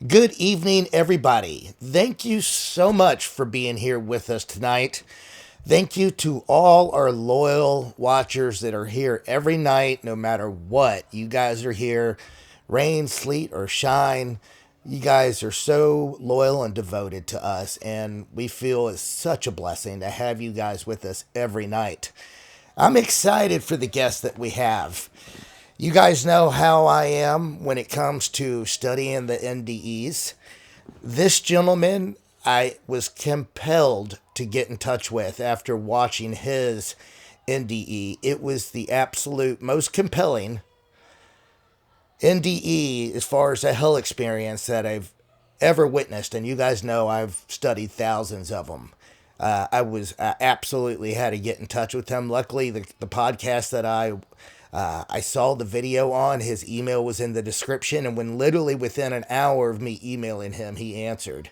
Good evening, everybody. Thank you so much for being here with us tonight. Thank you to all our loyal watchers that are here every night, no matter what. You guys are here, rain, sleet, or shine. You guys are so loyal and devoted to us, and we feel it's such a blessing to have you guys with us every night. I'm excited for the guests that we have. You guys know how I am when it comes to studying the NDEs. This gentleman, I was compelled to get in touch with after watching his NDE. It was the absolute most compelling NDE as far as a hell experience that I've ever witnessed. And you guys know I've studied thousands of them. I absolutely had to get in touch with him. Luckily, the podcast that I saw the video on, his email was in the description, and when literally within an hour of me emailing him, he answered.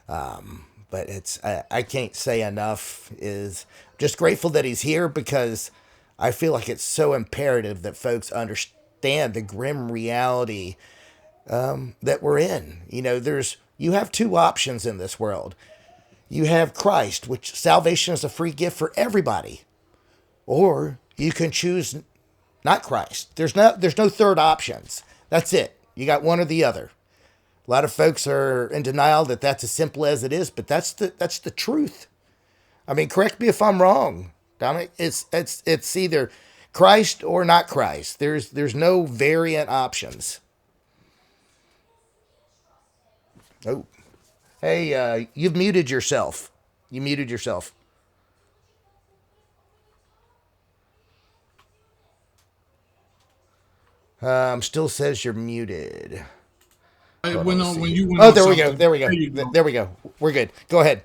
But I can't say enough. Is just grateful that he's here because I feel like it's so imperative that folks understand the grim reality that we're in. You have two options in this world. You have Christ, which salvation is a free gift for everybody, or you can choose not Christ. There's no third options. That's it. You got one or the other. A lot of folks are in denial that that's as simple as it is, but that's the truth. I mean, correct me if I'm wrong, Dominic. It's either Christ or not Christ. There's no variant options. Oh, hey, you've muted yourself. You muted yourself. Still says you're muted. It Hold on, went let's on see when here. you went Oh, on there we go. something. There we go. There you go. There we go. We're good. Go ahead.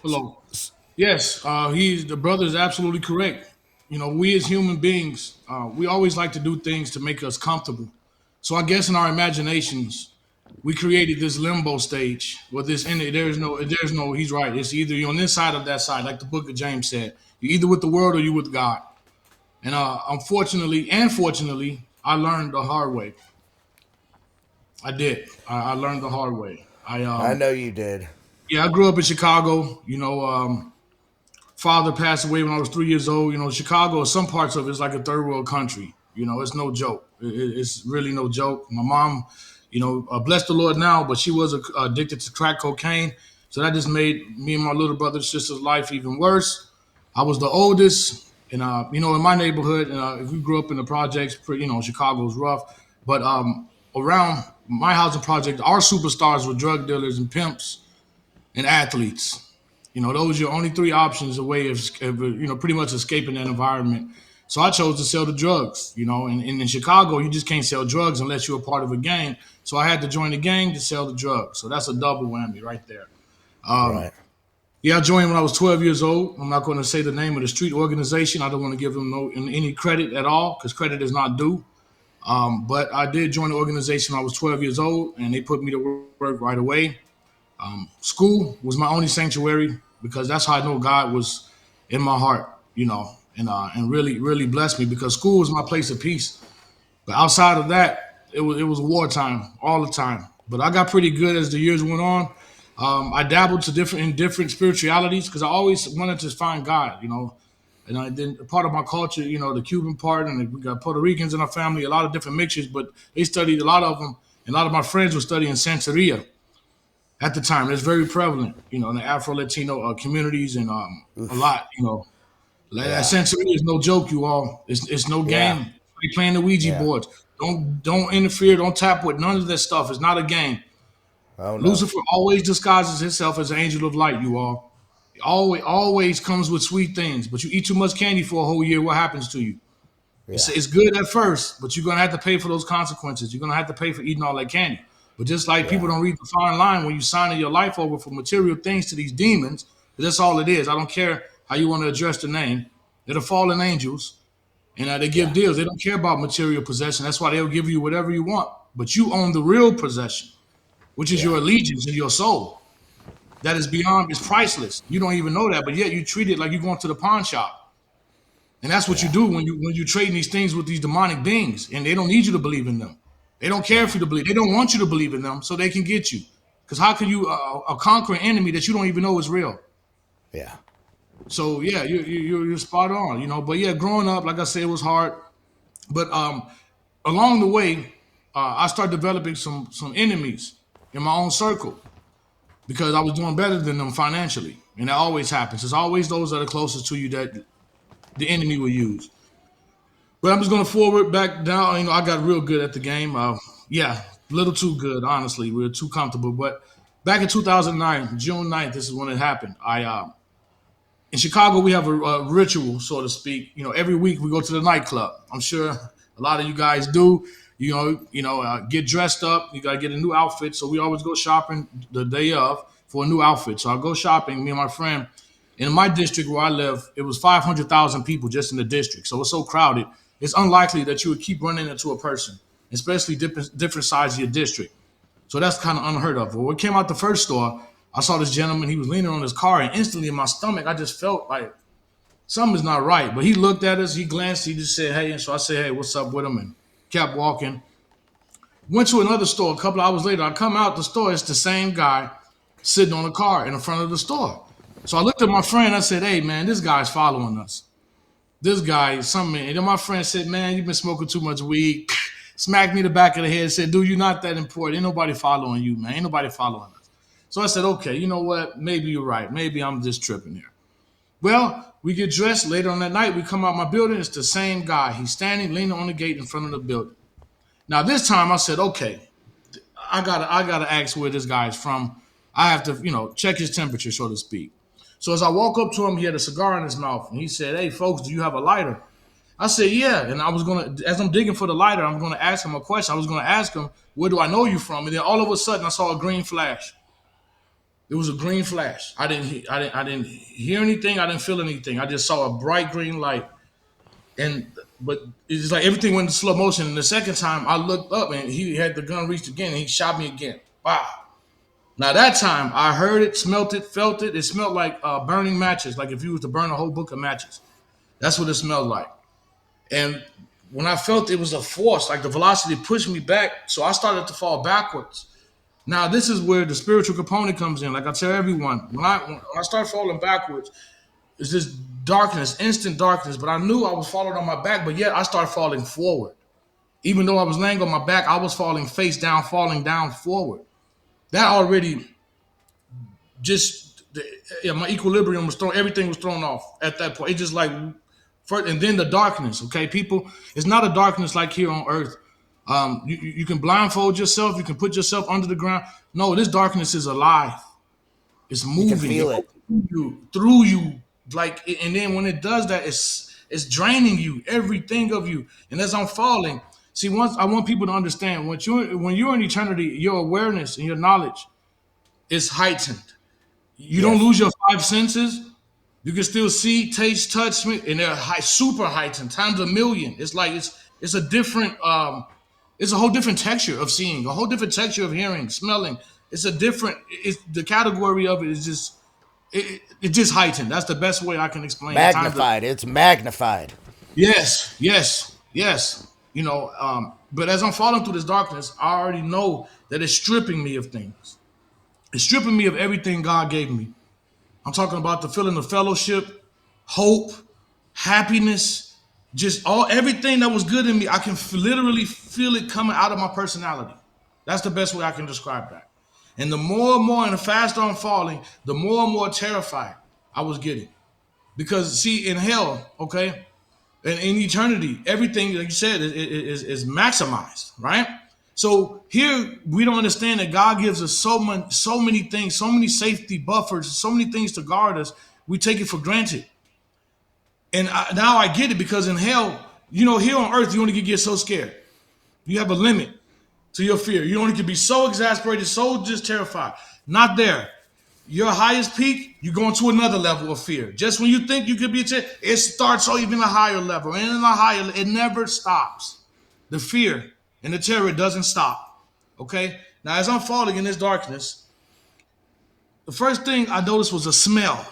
Hello. Yes, he's the brother is absolutely correct. We as human beings, we always like to do things to make us comfortable. So I guess in our imaginations, we created this limbo stage. Well, this in it, there's no. He's right. It's either you're on this side or that side, like the Book of James said. You're either with the world or you with God. And unfortunately and fortunately, I learned the hard way. I did. I learned the hard way. I know you did. Yeah, I grew up in Chicago. Father passed away when I was 3 years old. Chicago, some parts of it is like a third world country. It's no joke. It's really no joke. My mom, bless the Lord now, but she was addicted to crack cocaine. So that just made me and my little brother and sister's life even worse. I was the oldest, and in my neighborhood, if we grew up in the projects, Chicago's rough. But around my housing project, our superstars were drug dealers and pimps and athletes. Those are your only three options, a way of pretty much escaping that environment. So I chose to sell the drugs. And in Chicago, you just can't sell drugs unless you're a part of a gang. So I had to join the gang to sell the drugs. So that's a double whammy right there. Right. Yeah, I joined when I was 12 years old. I'm not going to say the name of the street organization. I don't want to give them any credit at all because credit is not due. But I did join the organization when I was 12 years old, and they put me to work right away. School was my only sanctuary because that's how I know God was in my heart, and really, really blessed me because school was my place of peace. But outside of that, it was wartime all the time. But I got pretty good as the years went on. I dabbled in different spiritualities because I always wanted to find God. Then part of my culture, the Cuban part, and we got Puerto Ricans in our family, a lot of different mixtures. But they studied a lot of them, and a lot of my friends were studying Santeria at the time. It's very prevalent, in the Afro Latino communities, and a Oof. lot. That Yeah. Santeria is no joke, you all. It's no Yeah. game. Like playing the Ouija Yeah. boards. Don't interfere. Don't tap with none of that stuff. It's not a game. Oh no. Lucifer always disguises himself as an angel of light. You all. He always comes with sweet things, but you eat too much candy for a whole year. What happens to you? It's, Yeah. it's good at first, but you're gonna have to pay for those consequences. You're gonna have to pay for eating all that candy. But just like people Yeah. don't read the fine line when you signing your life over for material things to these demons, that's all it is. I don't care how you want to address the name. They're the fallen angels, and they give Yeah. deals. They don't care about material possession. That's why they'll give you whatever you want. But you own the real possession, which is Yeah. your allegiance and your soul. That is beyond, it's priceless. You don't even know that, but yet you treat it like you're going to the pawn shop. And that's what you Yeah. do when you trading these things with these demonic beings, and they don't need you to believe in them. They don't care if you to believe. They don't want you to believe in them so they can get you. Because how can you conquer an enemy that you don't even know is real? Yeah. So yeah, you're spot on, you know. But yeah, growing up, like I said, it was hard. But along the way, I started developing some enemies in my own circle because I was doing better than them financially, and that always happens. It's always those that are closest to you that the enemy will use. But I'm just gonna forward back down. You know, I got real good at the game. Yeah, a little too good, honestly. We were too comfortable. But back in 2009, June 9th, this is when it happened. In Chicago, we have a ritual, so to speak. You know, every week we go to the nightclub. I'm sure a lot of you guys do. Get dressed up. You gotta get a new outfit. So we always go shopping the day of for a new outfit. So I go shopping, me and my friend. In my district where I live, it was 500,000 people just in the district. So it's so crowded. It's unlikely that you would keep running into a person, especially different sides of your district. So that's kind of unheard of. But when we came out the first store, I saw this gentleman. He was leaning on his car, and instantly in my stomach, I just felt like something's not right. But he looked at us, he glanced, he just said, "Hey," and so I said, "Hey, what's up with him?" And kept walking. Went to another store. A couple of hours later, I come out the store. It's the same guy sitting on a car in the front of the store. So I looked at my friend. I said, "Hey, man, this guy's following us. This guy is something." And then my friend said, "Man, you've been smoking too much weed." Smacked me in the back of the head. Said, "Dude, you're not that important. Ain't nobody following you, man. Ain't nobody following us." So I said, "Okay, you know what? Maybe you're right. Maybe I'm just tripping here." Well, we get dressed later on that night. We come out my building. It's the same guy. He's standing, leaning on the gate in front of the building. Now this time I said, "Okay, I gotta ask where this guy is from. I have to, check his temperature, so to speak." So as I walk up to him, he had a cigar in his mouth, and he said, "Hey, folks, do you have a lighter?" I said, "Yeah." And I was gonna, as I'm digging for the lighter, I'm gonna ask him a question. I was gonna ask him, "Where do I know you from?" And then all of a sudden, I saw a green flash. It was a green flash. I didn't hear anything. I didn't feel anything. I just saw a bright green light, and but it's like everything went into slow motion. And the second time, I looked up, and he had the gun reached again, and he shot me again. Wow. Now that time, I heard it, smelt it, felt it. It smelled like burning matches, like if you was to burn a whole book of matches. That's what it smelled like. And when I felt it was a force, like the velocity pushed me back, so I started to fall backwards. Now this is where the spiritual component comes in. Like I tell everyone, when I start falling backwards, it's just darkness, instant darkness. But I knew I was falling on my back, but yet I started falling forward. Even though I was laying on my back, I was falling face down, falling down forward. That already just yeah, my equilibrium was thrown. Everything was thrown off at that point. It just like first, and then the darkness. Okay, people, it's not a darkness like here on Earth. You can blindfold yourself. You can put yourself under the ground. No, this darkness is alive. It's You can moving. It feel it. through you, like, and then when it does that, it's draining you, everything of you. And as I'm falling, see, once I want people to understand, when you're in eternity, your awareness and your knowledge is heightened. You don't Yes. lose your five senses. You can still see, taste, touch, and they're super heightened times a million. It's like it's a different it's a whole different texture of seeing, a whole different texture of hearing, smelling. It's a different. It's the category of it is just it just heightened. That's the best way I can explain it. Times Magnified. It's magnified. yes, yes, yes. But as I'm falling through this darkness, I already know that it's stripping me of things. It's stripping me of everything God gave me. I'm talking about the feeling of fellowship, hope, happiness, just all everything that was good in me. I can literally feel it coming out of my personality. That's the best way I can describe that. And the more and more and the faster I'm falling, the more and more terrified I was getting. Because see, in hell, okay, and in eternity, everything like you said is maximized, right? So here we don't understand that God gives us so many things, so many safety buffers, so many things to guard us. We take it for granted, and now I get it because in hell, here on earth, you only can get so scared. You have a limit to your fear. You only can be so exasperated, so just terrified. Not there. Your highest peak, you go into another level of fear. Just when you think you could be it starts on even a higher level. And in a higher, it never stops. The fear and the terror doesn't stop. Okay? Now, as I'm falling in this darkness, the first thing I noticed was a smell.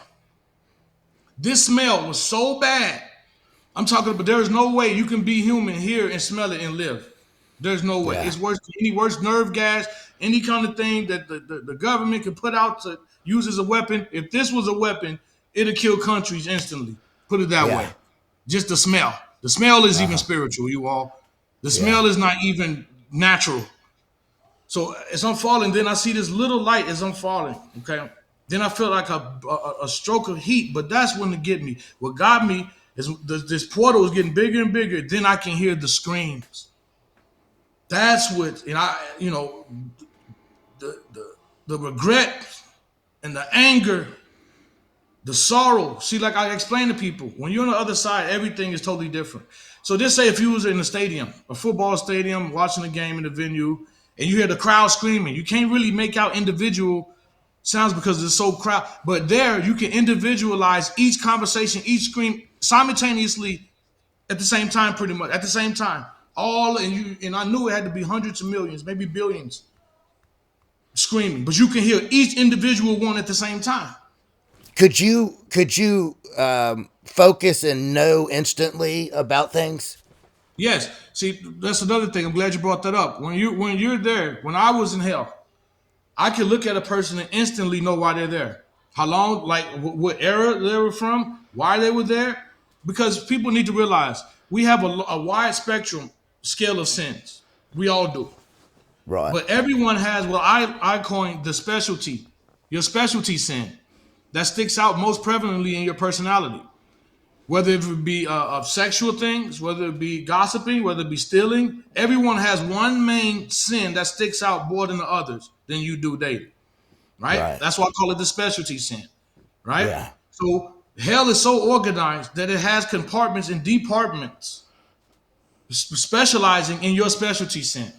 This smell was so bad. I'm talking about there is no way you can be human here and smell it and live. There's no way. Yeah. It's worse than any worse nerve gas, any kind of thing that the government can put out to use as a weapon. If this was a weapon, it'd kill countries instantly. Put it that Yeah. way. Just the smell. The smell is even Uh-huh. spiritual, you all. The Yeah. smell is not even natural. So as I'm falling, then I see this little light as I'm falling. Okay. Then I feel like a stroke of heat, but that's when it get me. What got me is this portal is getting bigger and bigger. Then I can hear the screams. That's what, and the regret and the anger, the sorrow. See, like I explain to people, when you're on the other side, everything is totally different. So just say if you was in a stadium, a football stadium, watching a game in the venue, and you hear the crowd screaming, you can't really make out individual sounds because it's so crowd. But there, you can individualize each conversation, each scream simultaneously at the same time, pretty much at the same time. All and I knew it had to be hundreds of millions, maybe billions, screaming, but you can hear each individual one at the same time. Could you focus and know instantly about things? Yes. See, that's another thing. I'm glad you brought that up. When you're there, when I was in hell, I could look at a person and instantly know why they're there. How long, like what era they were from, why they were there. Because people need to realize we have a wide spectrum scale of sins. We all do. Right. But everyone has what I coined the specialty, your specialty sin that sticks out most prevalently in your personality. Whether it be of sexual things, whether it be gossiping, whether it be stealing, everyone has one main sin that sticks out more than the others than you do daily, right? Right. That's why I call it the specialty sin, right? Yeah. So hell is so organized that it has compartments and departments specializing in your specialty sin.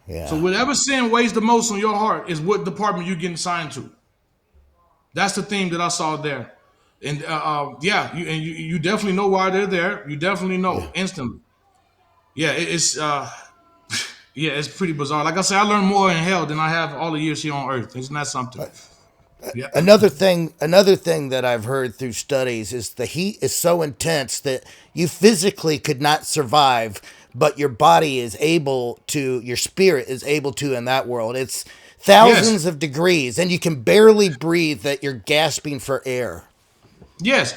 So Yeah. whatever sin weighs the most on your heart is what department you're getting assigned to. That's the theme that I saw there. And yeah, you definitely know why they're there. You definitely know Yeah. instantly. Yeah, it's yeah, it's pretty bizarre. Like I said, I learned more in hell than I have all the years here on Earth. Isn't that something? Yeah. Another thing that I've heard through studies is the heat is so intense that you physically could not survive, but your body is able to, your spirit is able to in that world. It's Yes. thousands of degrees and you can barely breathe that you're gasping for air. Yes.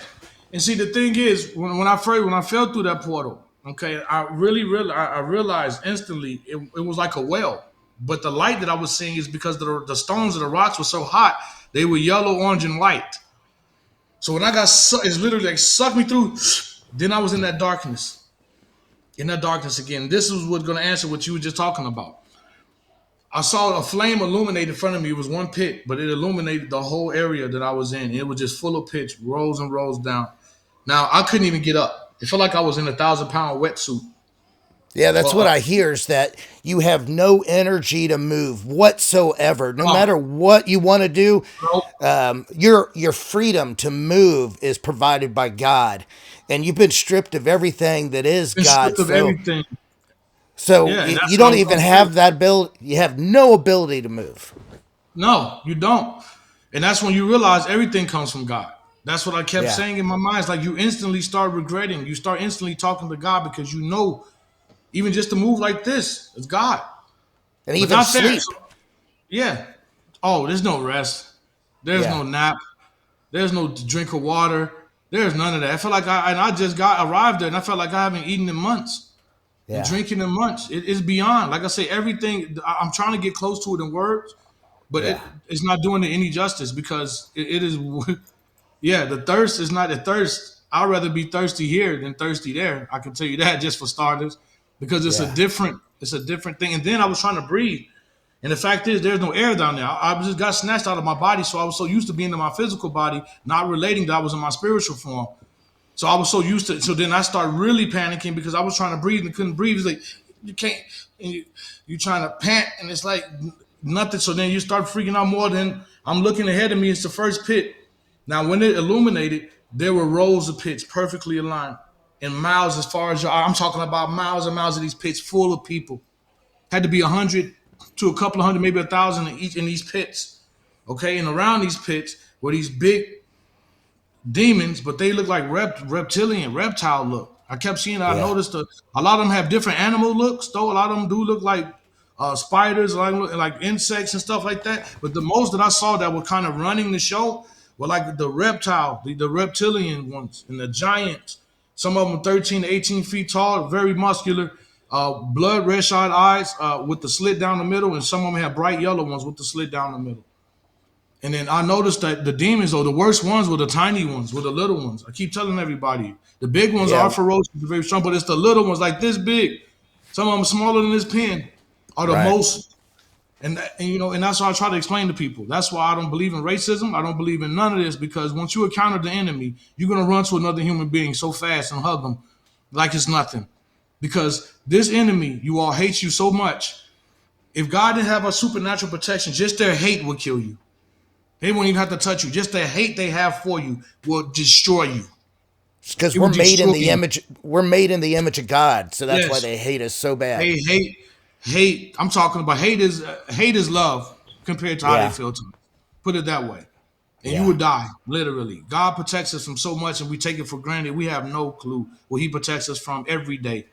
And see, the thing is, when I fell through that portal, okay, I realized instantly it was like a well. But the light that I was seeing is because the stones of the rocks were so hot, they were yellow, orange, and white. So when I got it's literally like sucked me through. Then I was in that darkness again. This is what's going to answer what you were just talking about. I saw a flame illuminate in front of me. It was one pit, but it illuminated the whole area that I was in. It was just full of pitch, rows and rows down. Now I couldn't even get up. It felt like I was in 1,000 pound wetsuit. Yeah, that's Well, what I hear is that you have no energy to move whatsoever. No oh, matter what you want to do, no, your freedom to move is provided by God, and you've been stripped of everything that is been God. stripped of So everything. so Yeah, and you that's what I don't was even going to say. have that ability. You have no ability to move. No, you don't. And that's when you realize everything comes from God. That's what I kept Yeah, saying in my mind. It's like you instantly start regretting. You start instantly talking to God because you know, even just to move like this, it's God. and But even not there. sleep. So, yeah. Oh, there's no rest. There's Yeah, no nap. There's no drink of water. There's none of that. I felt like I just got arrived there and I felt like I haven't eaten in months and yeah, drinking in months. It's beyond. Like I say, everything, I'm trying to get close to it in words, but yeah, it's not doing it any justice because it is, yeah, the thirst is not the thirst. I'd rather be thirsty here than thirsty there. I can tell you that just for starters, because yeah, it's a different thing. And then I was trying to breathe. And the fact is, there's no air down there. I just got snatched out of my body, so I was so used to being in my physical body, not relating that I was in my spiritual form. So I was so used to it. So then I started really panicking because I was trying to breathe and couldn't breathe. It's like you can't, and you trying to pant, and it's like nothing. So then you start freaking out more. Than I'm looking ahead of me. It's the first pit. Now when it illuminated, there were rows of pits perfectly aligned, and miles as far as your eye. I'm talking about miles and miles of these pits full of people. Had to be 100 to a couple of hundred, maybe 1,000 in each in these pits. Okay, and around these pits were these big demons, but they look like reptilian, reptile look. I kept seeing it. I Yeah. noticed a lot of them have different animal looks, though. A lot of them do look like spiders, like insects and stuff like that. But the most that I saw that were kind of running the show were like the the reptilian ones, and the giants. Some of them 13 to 18 feet tall, very muscular, blood red shot eyes with the slit down the middle, and some of them have bright yellow ones with the slit down the middle. And then I noticed that the demons, though, the worst ones were the tiny ones, were the little ones. I keep telling everybody, the big ones are Yeah. ferocious, very strong, but it's the little ones like this big. Some of them smaller than this pin are the Right. most. And that's why I try to explain to people. That's why I don't believe in racism. I don't believe in none of this, because once you encounter the enemy, you're gonna run to another human being so fast and hug them like it's nothing. Because this enemy, you all hates you so much. If God didn't have a supernatural protection, just their hate would kill you. They won't even have to touch you. Just the hate they have for you will destroy you. Because It will we're made in destroy the you. image. We're made in the image of God, so that's why Yes. they hate us so bad. They hate. I'm talking about hate is love compared to how they Yeah. feel to us. Put it that way. And you Yeah. would die, literally. God protects us from so much, and we take it for granted. We have no clue what He protects us from every day,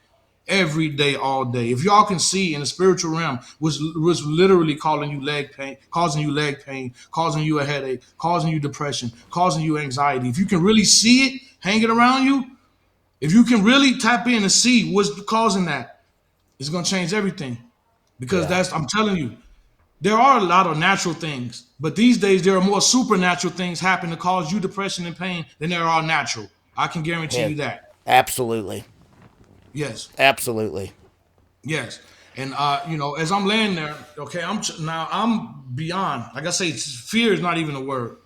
all day. If y'all can see in the spiritual realm, was literally calling you leg pain, causing you leg pain, causing you a headache, causing you depression, causing you anxiety. If you can really see it hanging around you, if you can really tap in and see what's causing that, it's gonna change everything. Because Yeah. I'm telling you, there are a lot of natural things, but these days there are more supernatural things happen to cause you depression and pain than there are natural. I can guarantee Yeah. you that. Absolutely. Yes. Absolutely. Yes. And as I'm laying there, okay, now I'm beyond. Like I say, fear is not even a word.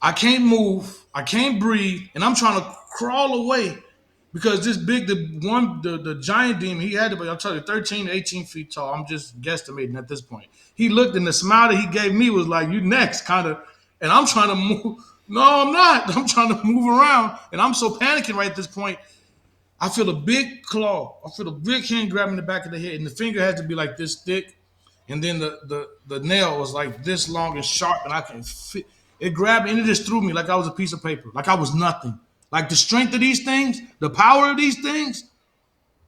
I can't move, I can't breathe, and I'm trying to crawl away because this big, the giant demon, he had to be, I'll tell you, 13 to 18 feet tall. I'm just guesstimating at this point. He looked, and the smile that he gave me was like, "You next," kind of. And I'm trying to move. No, I'm not. I'm trying to move around, and I'm so panicking right at this point. I feel a big claw. I feel a big hand grabbing the back of the head, and the finger had to be like this thick, and then the nail was like this long and sharp, and I can fit. It grabbed me and it just threw me like I was a piece of paper, like I was nothing. Like the strength of these things, the power of these things,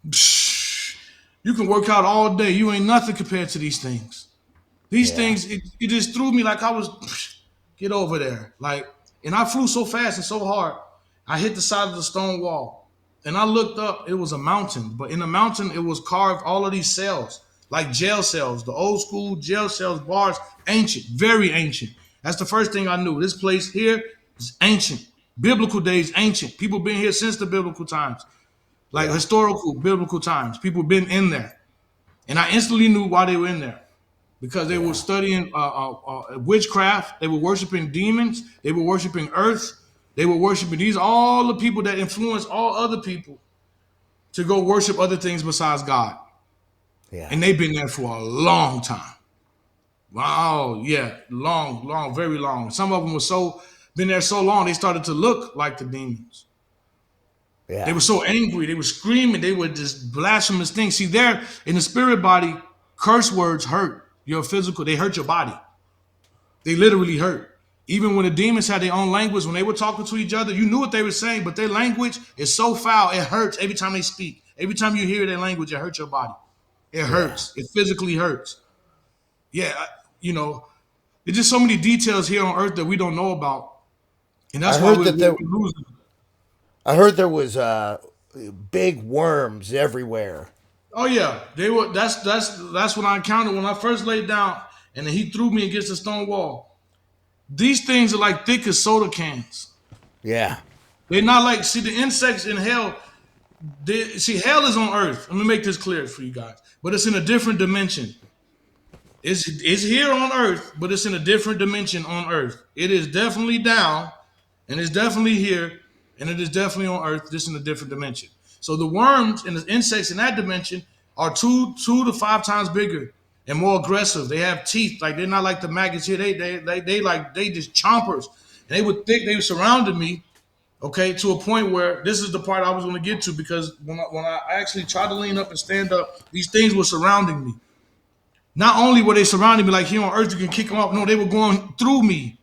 psh, you can work out all day. You ain't nothing compared to these things. These Yeah. things, it just threw me like I was, get over there. Like, and I flew so fast and so hard, I hit the side of the stone wall. And I looked up, it was a mountain. But in the mountain, it was carved all of these cells, like jail cells, the old school jail cells, bars, ancient, very ancient. That's the first thing I knew. This place here is ancient. Biblical days, ancient. People been here since the biblical times, like Yeah. historical biblical times. People been in there. And I instantly knew why they were in there because they were Yeah. studying witchcraft. They were worshiping demons. They were worshiping earth. They were worshiping these all the people that influence all other people to go worship other things besides God. Yeah. And they've been there for a long time. Wow, yeah, long, long, very long. Some of them were so been there so long they started to look like the demons. They Yeah. were so angry. They were screaming. They were just blasphemous things. See, there in the spirit body, curse words hurt your physical. They hurt your body. They literally hurt. Even when the demons had their own language, when they were talking to each other, you knew what they were saying, but their language is so foul, it hurts every time they speak. Every time you hear their language, it hurts your body. It Yeah. hurts. It physically hurts. Yeah, you know, there's just so many details here on Earth that we don't know about, and I that's why heard we're, that we're there. losing. I heard there was big worms everywhere. Oh yeah, they were. That's when I encountered when I first laid down, and then he threw me against the stone wall. These things are like thick as soda cans. Yeah. They're not like see the insects in hell. See, hell is on Earth. Let me make this clear for you guys, but it's in a different dimension. It's here on Earth, but it's in a different dimension on Earth. It is definitely down, and it's definitely here, and it is definitely on Earth, just in a different dimension. So the worms and the insects in that dimension are two to five times bigger and more aggressive. They have teeth, like they're not like the maggots here. They just chompers. And they would think they surrounded me, okay, to a point where this is the part I was going to get to because when I actually tried to lean up and stand up, these things were surrounding me. Not only were they surrounding me like here on Earth, you can kick them off. No, they were going through me.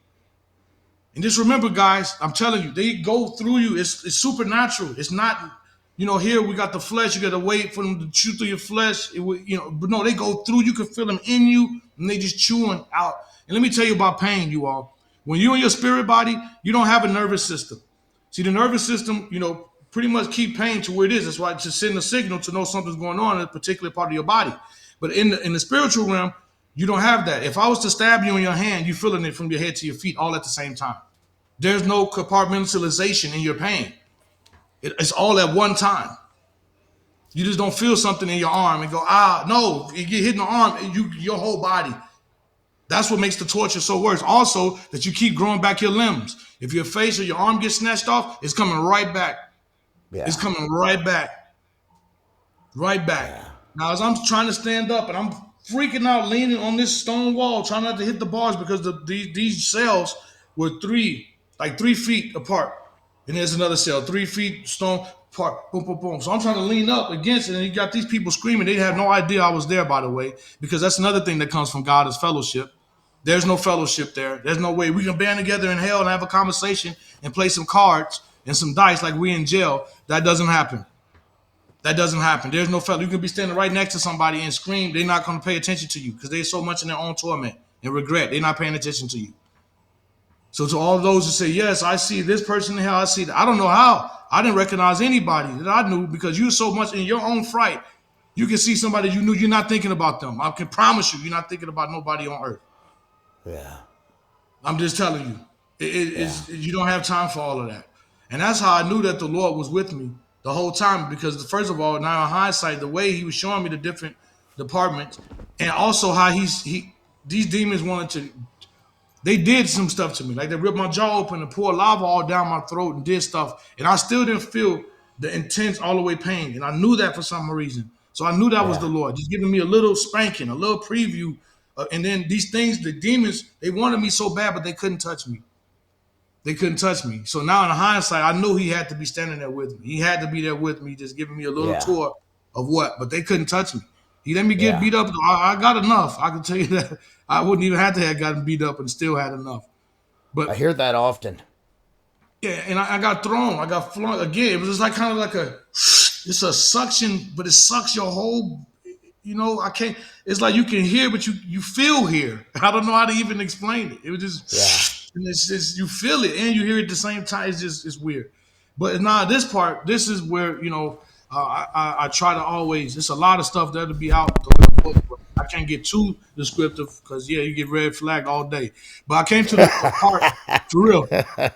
And just remember, guys, I'm telling you, they go through you. It's supernatural. It's not. Here we got the flesh. You got to wait for them to chew through your flesh. But no, they go through. You can feel them in you, and they just chewing out. And let me tell you about pain, you all. When you in your spirit body, you don't have a nervous system. See, the nervous system, pretty much keep pain to where it is. That's why it's just sending a signal to know something's going on in a particular part of your body. But in the spiritual realm, you don't have that. If I was to stab you in your hand, you're feeling it from your head to your feet all at the same time. There's no compartmentalization in your pain. It's all at one time. You just don't feel something in your arm and go, no, you get hit in the arm, your whole body. That's what makes the torture so worse. Also, that you keep growing back your limbs. If your face or your arm gets snatched off, it's coming right back. Yeah. It's coming right back. Right back. Yeah. Now, as I'm trying to stand up and I'm freaking out, leaning on this stone wall, trying not to hit the bars because these cells were 3 feet apart. And there's another cell, 3 feet stone apart. Boom, boom, boom. So I'm trying to lean up against it, and you got these people screaming. They have no idea I was there, by the way, because that's another thing that comes from God is fellowship. There's no fellowship there. There's no way we can band together in hell and have a conversation and play some cards and some dice like we in jail. That doesn't happen. That doesn't happen. There's no fellowship. You can be standing right next to somebody and scream. They're not going to pay attention to you because they're so much in their own torment and regret. They're not paying attention to you. So to all those who say, yes, I see this person in hell, I see that. I don't know how. I didn't recognize anybody that I knew because you're so much in your own fright. You can see somebody you knew, you're not thinking about them. I can promise you, you're not thinking about nobody on earth. Yeah. I'm just telling you, you don't have time for all of that. And that's how I knew that the Lord was with me the whole time because, first of all, now in hindsight, the way he was showing me the different departments and also how these demons wanted to, they did some stuff to me. Like they ripped my jaw open and poured lava all down my throat and did stuff. And I still didn't feel the intense all the way pain. And I knew that for some reason. So I knew that was the Lord, just giving me a little spanking, a little preview. And then these things, the demons, they wanted me so bad, but they couldn't touch me. They couldn't touch me. So now in hindsight, I knew he had to be standing there with me. He had to be there with me, just giving me a little tour of what. But they couldn't touch me. He let me get beat up. I got enough. I can tell you that. I wouldn't even have to have gotten beat up and still had enough. But I hear that often. Yeah, and I got thrown. I got flung again. It was just like kind of like it's a suction, but it sucks your whole. I can't. It's like you can hear, but you feel here. I don't know how to even explain it. It was just, and it's just you feel it and you hear it at the same time. It's weird. But now this is where I try to always. It's a lot of stuff that'll be out the book. But I can't get too descriptive because you get red flagged all day. But I came to the part for real.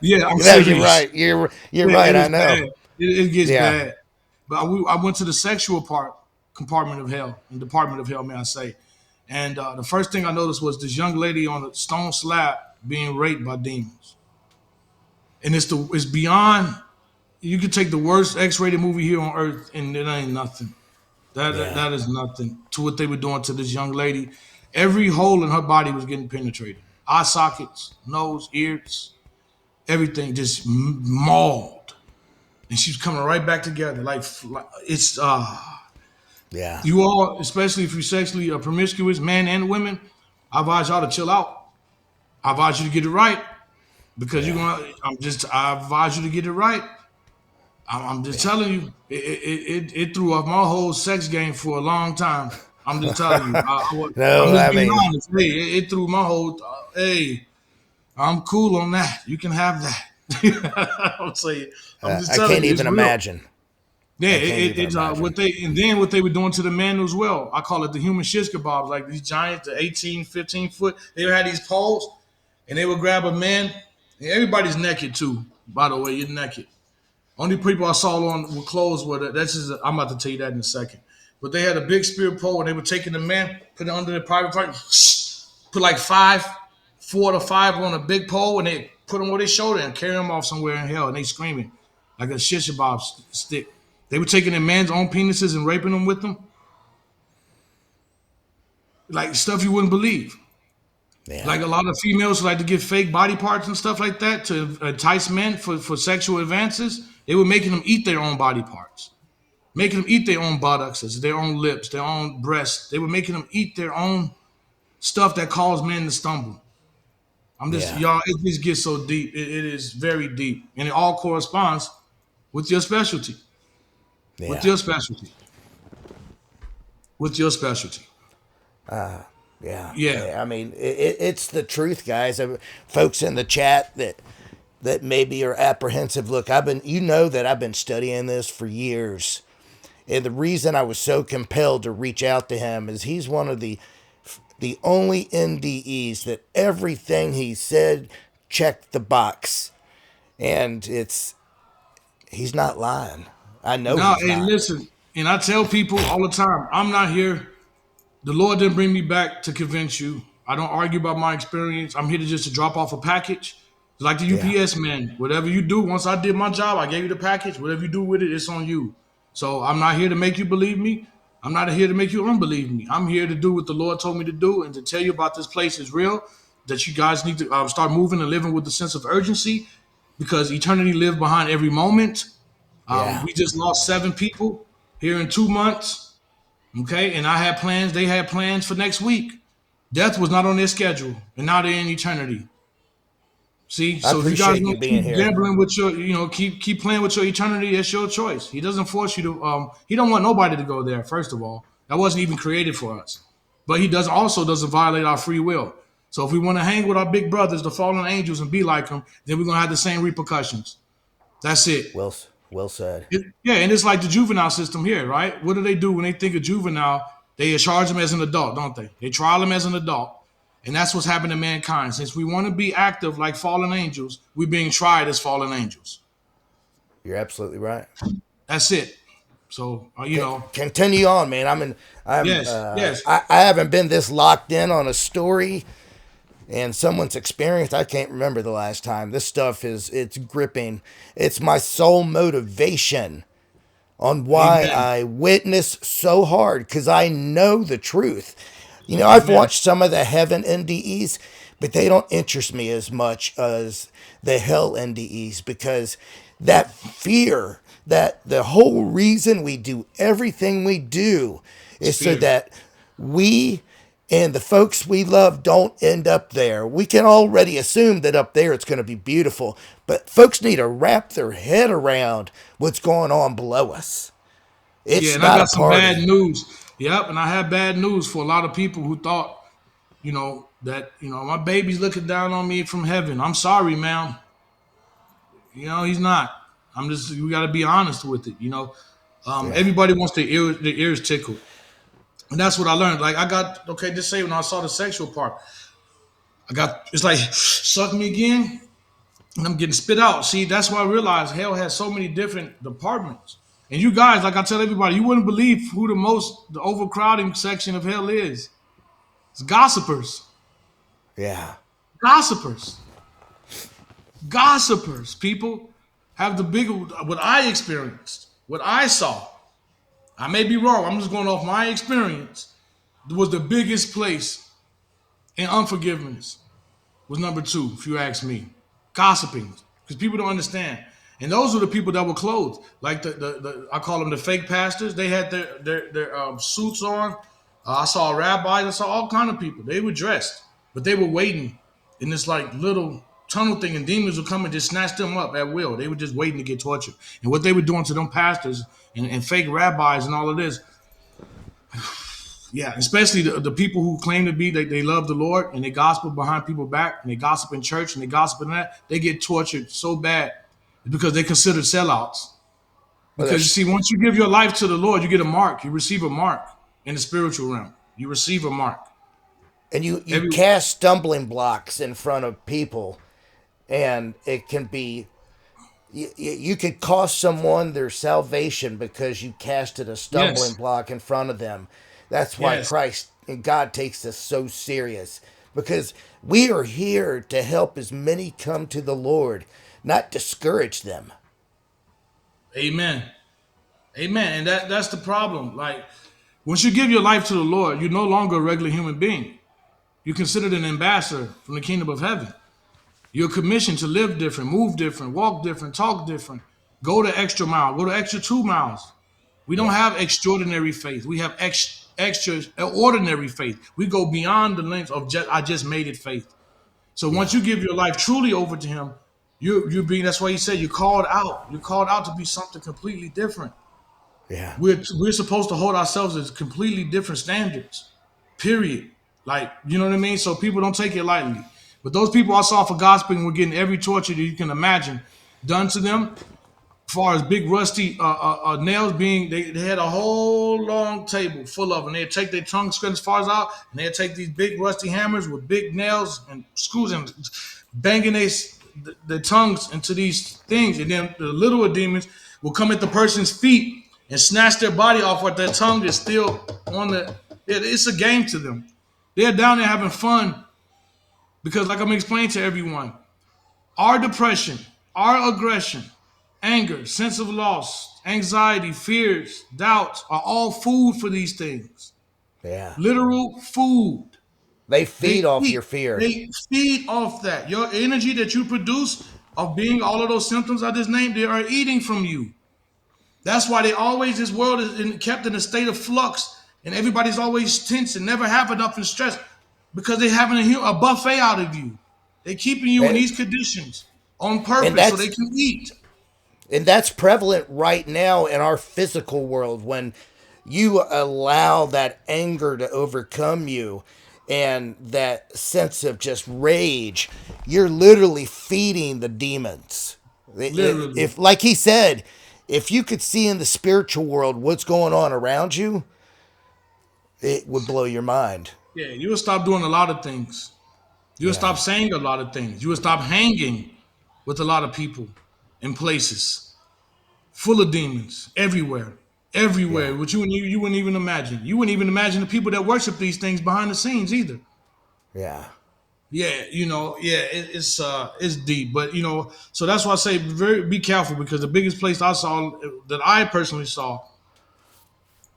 Yeah, I'm serious. You're right. You're right. I know. Bad. It gets bad. But I went to the sexual compartment of hell, and department of hell, may I say. And the first thing I noticed was this young lady on a stone slab being raped by demons. And it's beyond. You could take the worst X-rated movie here on earth, and it ain't nothing. That is nothing to what they were doing to this young lady. Every hole in her body was getting penetrated. Eye sockets, nose, ears, everything just mauled. And she's coming right back together. Like it's you all, especially if you're sexually promiscuous, men and women, I advise y'all to chill out. I advise you to get it right. Because I advise you to get it right. I'm just telling you, it threw off my whole sex game for a long time. I'm just telling you. I'm just being honest. Hey, it threw my whole. Hey, I'm cool on that. You can have that. I'm saying. I'm just telling I can't even imagine. Yeah, it's what they were doing to the men as well. I call it the human shish kebabs. Like these giants, the 18, 15 foot. They had these poles, and they would grab a man. And everybody's naked too. By the way, you're naked. Only people I saw on with clothes were I'm about to tell you that in a second. But they had a big spear pole and they were taking the man, put it under their private part, put like 4 to 5 on a big pole, and they put them over their shoulder and carry them off somewhere in hell, and they screaming like a shish kebab stick. They were taking their man's own penises and raping them with them. Like stuff you wouldn't believe. Yeah. Like a lot of females like to get fake body parts and stuff like that to entice men for sexual advances. They were making them eat their own body parts, making them eat their own buttocks, their own lips, their own breasts. They were making them eat their own stuff that caused men to stumble. Y'all, it just gets so deep. It is very deep. And it all corresponds with your specialty. What's Yeah. your specialty? What's your specialty? Yeah. Yeah. I mean, it's the truth, guys. Folks in the chat that maybe are apprehensive. Look, you know that I've been studying this for years. And the reason I was so compelled to reach out to him is he's one of the only NDEs that everything he said checked the box. And he's not lying. I know Now, he's hey, not. listen, and I tell people all the time, I'm not here. The Lord didn't bring me back to convince you. I don't argue about my experience. I'm here to just to drop off a package. Like the Yeah. UPS man, whatever you do, once I did my job, I gave you the package. Whatever you do with it, it's on you. So I'm not here to make you believe me. I'm not here to make you unbelieve me. I'm here to do what the Lord told me to do and to tell you about this place is real, that you guys need to start moving and living with the sense of urgency because eternity lives behind every moment. Yeah. We just lost 7 people here in 2 months. Okay. And I had plans. They had plans for next week. Death was not on their schedule. And now they're in eternity. See, I so if you guys appreciate you want to being keep here. gambling with your, keep playing with your eternity, it's your choice. He doesn't force you to. He don't want nobody to go there. First of all, that wasn't even created for us. But he doesn't violate our free will. So if we want to hang with our big brothers, the fallen angels, and be like them, then we're gonna have the same repercussions. That's it. Well, well said. Yeah, and it's like the juvenile system here, right? What do they do when they think of juvenile? They charge them as an adult, don't they? They trial them as an adult. And that's what's happened to mankind. Since we want to be active like fallen angels, we're being tried as fallen angels. You're absolutely right. That's it. So, Continue on, man. yes, yes, I haven't been this locked in on a story and someone's experience. I can't remember the last time. This stuff it's gripping. It's my sole motivation on why amen, I witness so hard because I know the truth. You know, I've amen. watched some of the heaven NDEs, but they don't interest me as much as the hell NDEs because that fear, that the whole reason we do everything we do It's is so fear. that we and the folks we love don't end up there. We can already assume that up there it's going to be beautiful, but folks need to wrap their head around what's going on below us. Yeah, It's and I not a got some bad party. news. Yep, and I have bad news for a lot of people who thought, that, my baby's looking down on me from heaven. I'm sorry, ma'am. He's not. We got to be honest with it. Yeah. Everybody wants their ears tickled, and that's what I learned. Like I got okay. Just say when I saw the sexual part, it's like suck me again, and I'm getting spit out. See, that's why I realized hell has so many different departments. And you guys, like I tell everybody, you wouldn't believe who the overcrowding section of hell is. It's gossipers, Yeah. gossipers, gossipers. People have the big what I experienced, what I saw. I may be wrong. I'm just going off my experience. Was the biggest place in unforgiveness was number two, if you ask me. Gossiping, because people don't understand. And those were the people that were clothed, like the I call them the fake pastors. They had their suits on. I saw rabbis. I saw all kind of people. They were dressed, but they were waiting in this like little tunnel thing, and demons would come and just snatch them up at will. They were just waiting to get tortured. And what they were doing to them pastors and fake rabbis and all of this, yeah, especially the people who claim to be they love the Lord and they gospel behind people back and they gossip in church and they gossip in that, they get tortured so bad because they consider sellouts. Well, Because you see, once you give your life to the Lord, you get a mark. You receive a mark in the spiritual realm. You receive a mark. and you Every cast stumbling blocks in front of people, and it can be you could cost someone their salvation because you casted a stumbling yes, block in front of them. That's why yes, Christ and God takes us so serious because we are here to help as many come to the Lord, not discourage them. amen, amen. And that's the problem. Like once you give your life to the Lord, you're no longer a regular human being. You're considered an ambassador from the kingdom of heaven. You're commissioned to live different, move different, walk different, talk different, go the extra mile, go the extra 2 miles. We don't Yeah, have extraordinary faith. We have extraordinary faith. We go beyond the length of I just made it faith. So once yeah, you give your life truly over to Him, you're being. That's why He said you're called out. You're called out to be something completely different. Yeah. We're supposed to hold ourselves as completely different standards. Period. Like, you know what I mean? So people don't take it lightly. But those people I saw for gospel were getting every torture that you can imagine done to them. As far as big rusty nails being, they had a whole long table full of them. They'd take their tongue straight as far as out, and they'd take these big rusty hammers with big nails and screws and banging their tongues into these things. And then the littler demons will come at the person's feet and snatch their body off with their tongue is still on the. It's a game to them. They're down there having fun because, like I'm explaining to everyone, our depression, our aggression, anger, sense of loss, anxiety, fears, doubts are all food for these things. Yeah. Literal food. They They feed off eat. your fear. They feed off that. Your energy that you produce of being all of those symptoms I just named, they are eating from you. That's why they always, this world is kept in a state of flux and everybody's always tense and never have enough and stressed because they're having a buffet out of you. They're keeping you in And, these conditions on and purpose so they that's can eat. and that's prevalent right now in our physical world when you allow that anger to overcome you and that sense of just rage. You're literally feeding the demons. Literally. If, like he said, if you could see in the spiritual world what's going on around you, it would blow your mind. Yeah, you will stop doing a lot of things. You will Yeah. stop saying a lot of things. You will stop hanging with a lot of people in places full of demons everywhere. Yeah. Everywhere, which you wouldn't even imagine. You wouldn't even imagine the people that worship these things behind the scenes either. Yeah. Yeah, it's deep, but so that's why I say be careful because the biggest place I saw that I personally saw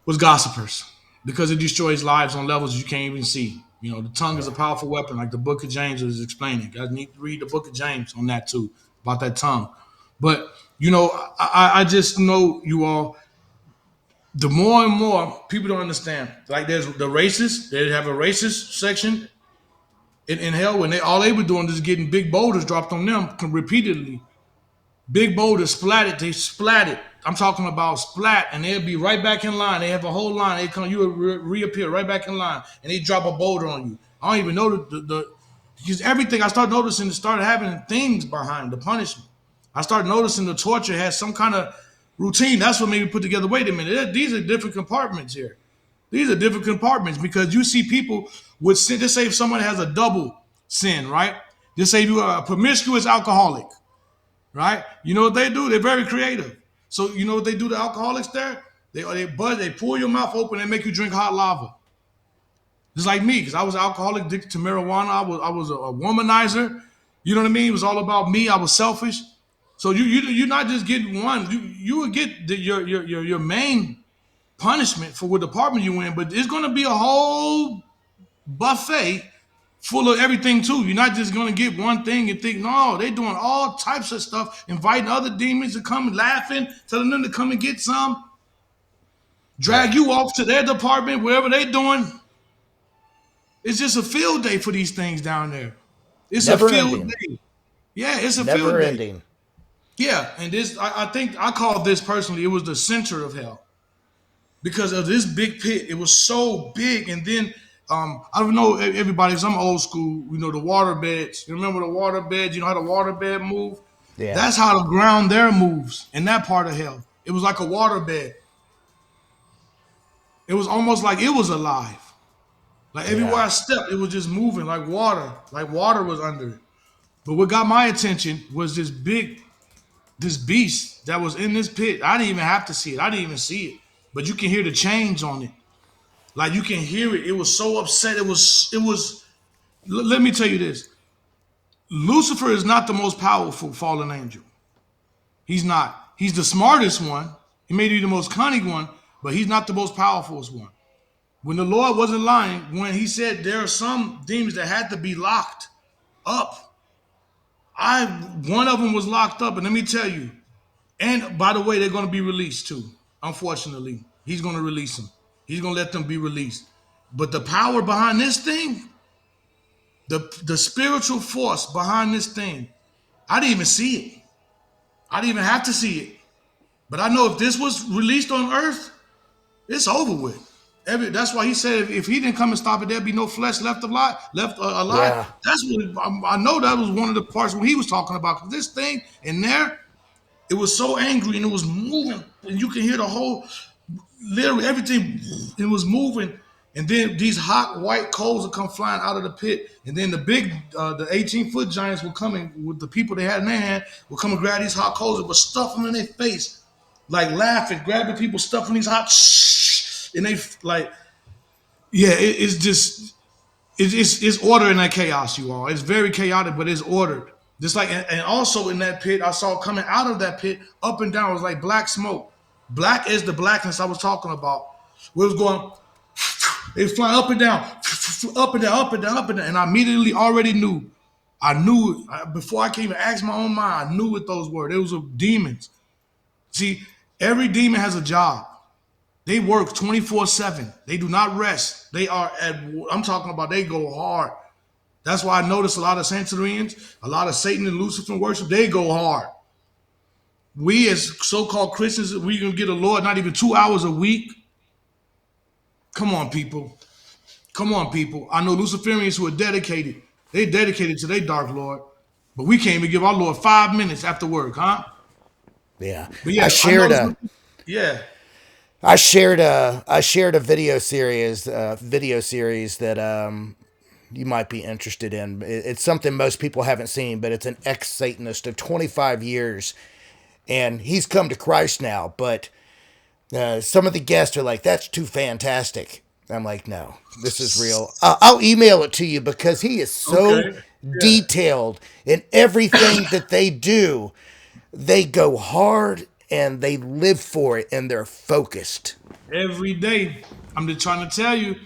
was gossipers because it destroys lives on levels you can't even see. The tongue is a Yeah. powerful weapon, like the Book of James is explaining. You guys need to read the Book of James on that too about that tongue. But I just know you all. The more and more people don't understand, like there's the racists. They have a racist section in hell when all they were doing is getting big boulders dropped on them repeatedly. Big boulders splatted. They splatted. I'm talking about splat, and they'll be right back in line. They have a whole line. They come, you will reappear right back in line, and they drop a boulder on you. I don't even know the because everything I started noticing started having things behind the punishment. I started noticing the torture has some kind of routine. That's what made me put together. Wait a minute, these are different compartments here. These are different compartments because you see people with sin. Just say if someone has a double sin, right? Just say you are a promiscuous alcoholic, right? You know what they do? They're very creative. So you know what they do to alcoholics there? They pull your mouth open and make you drink hot lava. Just like me, because I was alcoholic, addicted to marijuana. I was a womanizer. You know what I mean? It was all about me. I was selfish. So you're not just getting one. You would get your main punishment for what department you in, but it's going to be a whole buffet full of everything too. You're not just gonna get one thing and think, no, they're doing all types of stuff, inviting other demons to come and laughing, telling them to come and get some, drag Yeah. you off to their department, wherever they're doing. It's just a field day for these things down there. It's a Never field ending. day. Yeah, it's a Never field day. ending. Yeah, and this I think I call this personally, it was the center of hell. Because of this big pit. It was so big. And then I don't know everybody, because I'm old school, the water beds. You remember the water beds? You know how the water bed move? Yeah. That's how the ground there moves in that part of hell. It was like a water bed. It was almost like it was alive. Like everywhere Yeah. I stepped, it was just moving like water. Like water was under it. But what got my attention was this beast that was in this pit. I didn't even have to see it. I didn't even see it. But you can hear the chains on it. Like you can hear it. It was so upset. It was. Let me tell you this. Lucifer is not the most powerful fallen angel. He's not. He's the smartest one. He may be the most cunning one, but he's not the most powerful one. When the Lord wasn't lying, when he said there are some demons that had to be locked up, I one of them was locked up, and let me tell you. And by the way, they're going to be released too. Unfortunately, he's going to release them. He's going to let them be released. But the power behind this thing, the spiritual force behind this thing, I didn't even see it. I didn't even have to see it. But I know if this was released on Earth, it's over with. That's why he said if he didn't come and stop it, there'd be no flesh left alive. Yeah. That's what I know. That was one of the parts when he was talking about. 'Cause this thing in there, it was so angry and it was moving, and you can hear the whole, literally everything. It was moving, and then these hot white coals would come flying out of the pit, and then the 18-foot giants were coming with the people they had in their hand, would come and grab these hot coals and would stuff them in their face, like laughing, grabbing people, stuffing these hot, and they like, yeah, it's just it's order in that chaos, you all. It's very chaotic, but it's ordered. Just like, and also in that pit, I saw coming out of that pit, up and down, it was like black smoke. Black is the blackness I was talking about. Where it was going, it was flying up and down, up and down, up and down, up and down. And I immediately already knew. I knew before I came even ask my own mind, I knew what those were. They was demons. See, every demon has a job. They work 24/7. They do not rest. They are at, I'm talking about, they go hard. That's why I notice a lot of Santorians, a lot of Satan and Lucifer worship, they go hard. We as so-called Christians, we can get a Lord not even 2 hours a week. Come on, people. Come on, people. I know Luciferians who are dedicated. They dedicated to their dark Lord. But we can't even give our Lord 5 minutes after work, huh? Yeah. But I yeah, I shared noticed. a Yeah. I shared a video series that you might be interested in. It's something most people haven't seen, but it's an ex-Satanist of 25 years, and he's come to Christ now. But some of the guests are like, "That's too fantastic." I'm like, "No, this is real." I'll email it to you because he is so Okay. Yeah. detailed in everything that they do. They go hard and they live for it, and they're focused. Every day. I'm just trying to tell you,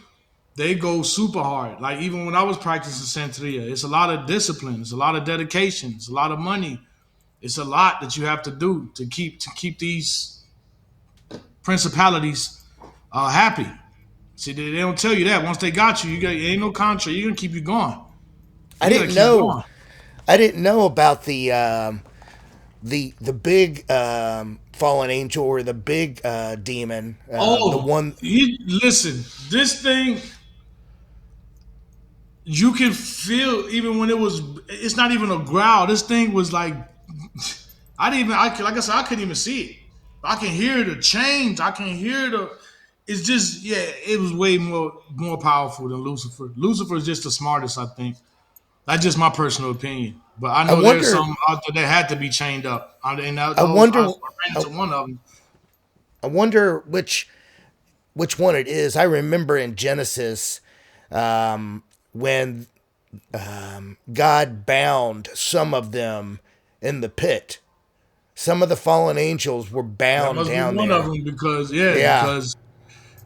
they go super hard. Like even when I was practicing Santeria, it's a lot of discipline, it's a lot of dedication, it's a lot of money. It's a lot that you have to do to keep these principalities happy. See, they don't tell you that. Once they got you, ain't no contract. You're gonna keep you going. I You gotta didn't keep know. going. I didn't know about the big fallen angel or the big demon. The Oh, one. listen. This thing, you can feel even when it was. It's not even a growl. This thing was like, I didn't even. Like I said, I couldn't even see it. I can hear the change. I can hear the. It's just, yeah. It was way more powerful than Lucifer. Lucifer is just the smartest, I think. That's just my personal opinion. But I I know there's wonder. some out there that had to be chained up. And I those I wonder. ran I, into one of them. I wonder which one it is. I remember in Genesis when God bound some of them in the pit. Some of the fallen angels were That bound must be down one of there. them because Yeah,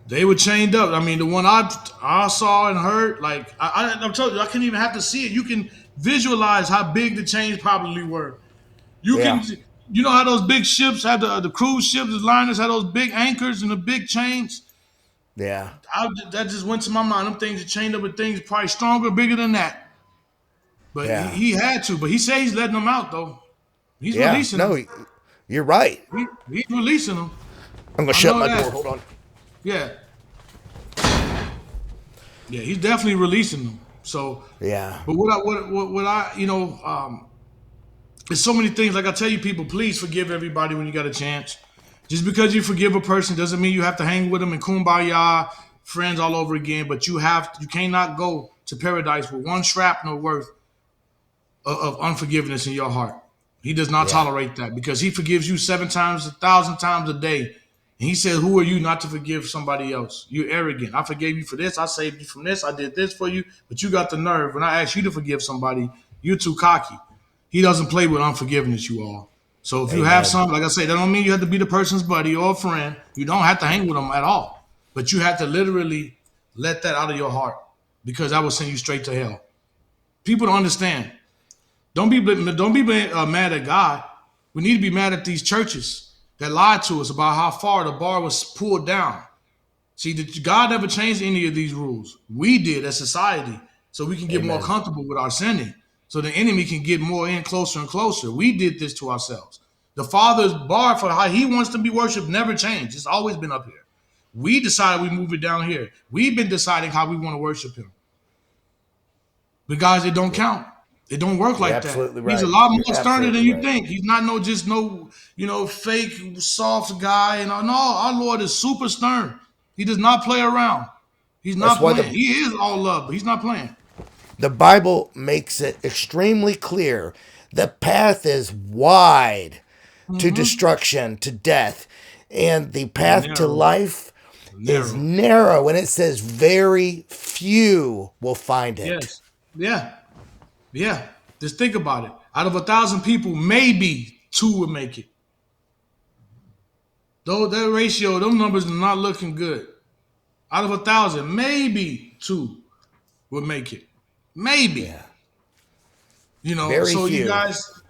they were chained up. I mean, the one I saw and heard, like I'm telling you, I couldn't even have to see it. You can visualize how big the chains probably were. You can, yeah, you know how those big ships have the cruise ships, the liners have those big anchors and the big chains. yeah, That just went to my mind. Them things are chained up with things probably stronger, bigger than that. But he, yeah, he had to. But he said he's letting them out though. He's yeah. releasing them. No, you're right. He's releasing them. I'm gonna I shut know my door. that. Hold on. Yeah, yeah. He's definitely releasing them. So, Yeah, but what I there's so many things. Like I tell you, people, please forgive everybody when you got a chance. Just because you forgive a person doesn't mean you have to hang with them and kumbaya, friends all over again. But you cannot go to paradise with one shrapnel worth of unforgiveness in your heart. He does not yeah. tolerate that because he forgives you 7 times, 1,000 times a day. And he said, "Who are you not to forgive somebody else? You're arrogant. I forgave you for this. I saved you from this. I did this for you. But you got the nerve. When I ask you to forgive somebody, you're too cocky." He doesn't play with unforgiveness, you all. So if you have Amen. some, like I say, that don't mean you have to be the person's buddy or friend. You don't have to hang with them at all. But you have to literally let that out of your heart because that will send you straight to hell. People don't understand. Don't be mad at God. We need to be mad at these churches that lied to us about how far the bar was pulled down. See, God never changed any of these rules. We did as society, so we can get more Amen. comfortable with our sinning. So the enemy can get more in closer and closer. We did this to ourselves. The Father's bar for how he wants to be worshipped never changed. It's always been up here. We decided we move it down here. We've been deciding how we want to worship him. But guys, it don't count. It don't work You're like that. absolutely He's a right. lot You're more sterner than absolutely you right. think. He's not no fake soft guy. And no, our Lord is super stern. He does not play around. He's That's not why playing. He is all love, but he's not playing. the Bible makes it extremely clear the path is wide to destruction, to death, and the path to Narrow, life is narrow. narrow. And it says very few will find it. Yes. Yeah. Yeah. Just think about it. Out of 1,000 people, maybe 2 would make it. Though that ratio, them numbers are not looking good. Out of 1,000, maybe 2 would make it. Maybe. Yeah, very So you few. guys,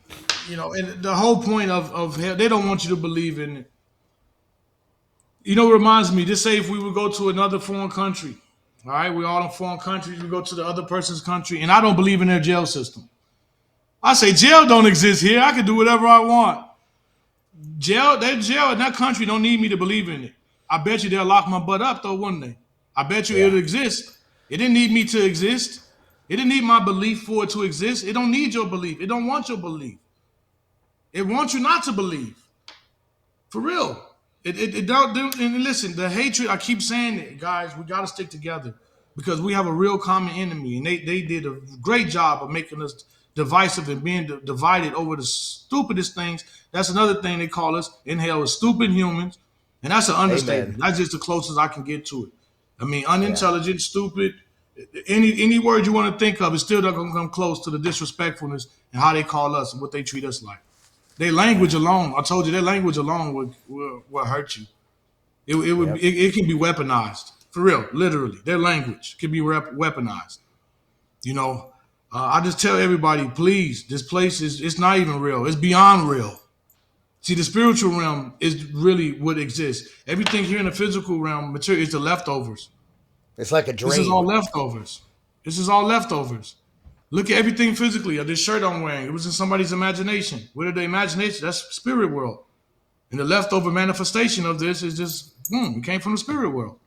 and the whole point of hell, they don't want you to believe in it. It reminds me, just say if we would go to another foreign country, all right, we're all in foreign countries, we go to the other person's country, and I don't believe in their jail system. I say jail don't exist here. I can do whatever I want. Jail in that country don't need me to believe in it. I bet you they'll lock my butt up though, wouldn't they? I bet you Yeah. it'll exist. It didn't need me to exist. It didn't need my belief for it to exist. It don't need your belief. It don't want your belief. It wants you not to believe. For real. It don't do. And listen, the hatred. I keep saying it, guys. We got to stick together because we have a real common enemy, and they did a great job of making us divisive and being divided over the stupidest things. That's another thing they call us in hell is stupid humans, and that's an Amen. understatement. That's just the closest I can get to it. I mean, Yeah. unintelligent, stupid. Any word you want to think of is still not going to come close to the disrespectfulness and how they call us and what they treat us like. Their language alone, I told you, their language alone would hurt you. Yep. It can be weaponized for real, literally. Their language can be weaponized. You know, I just tell everybody, please, this place it's not even real. It's beyond real. See, the spiritual realm is really what exists. Everything here in the physical realm, material, is the leftovers. It's like a This is all dream. leftovers. This is all leftovers. Look at everything physically. This shirt I'm wearing, it was in somebody's imagination. What are the imagination? That's spirit world. And the leftover manifestation of this is just, it came from the spirit world.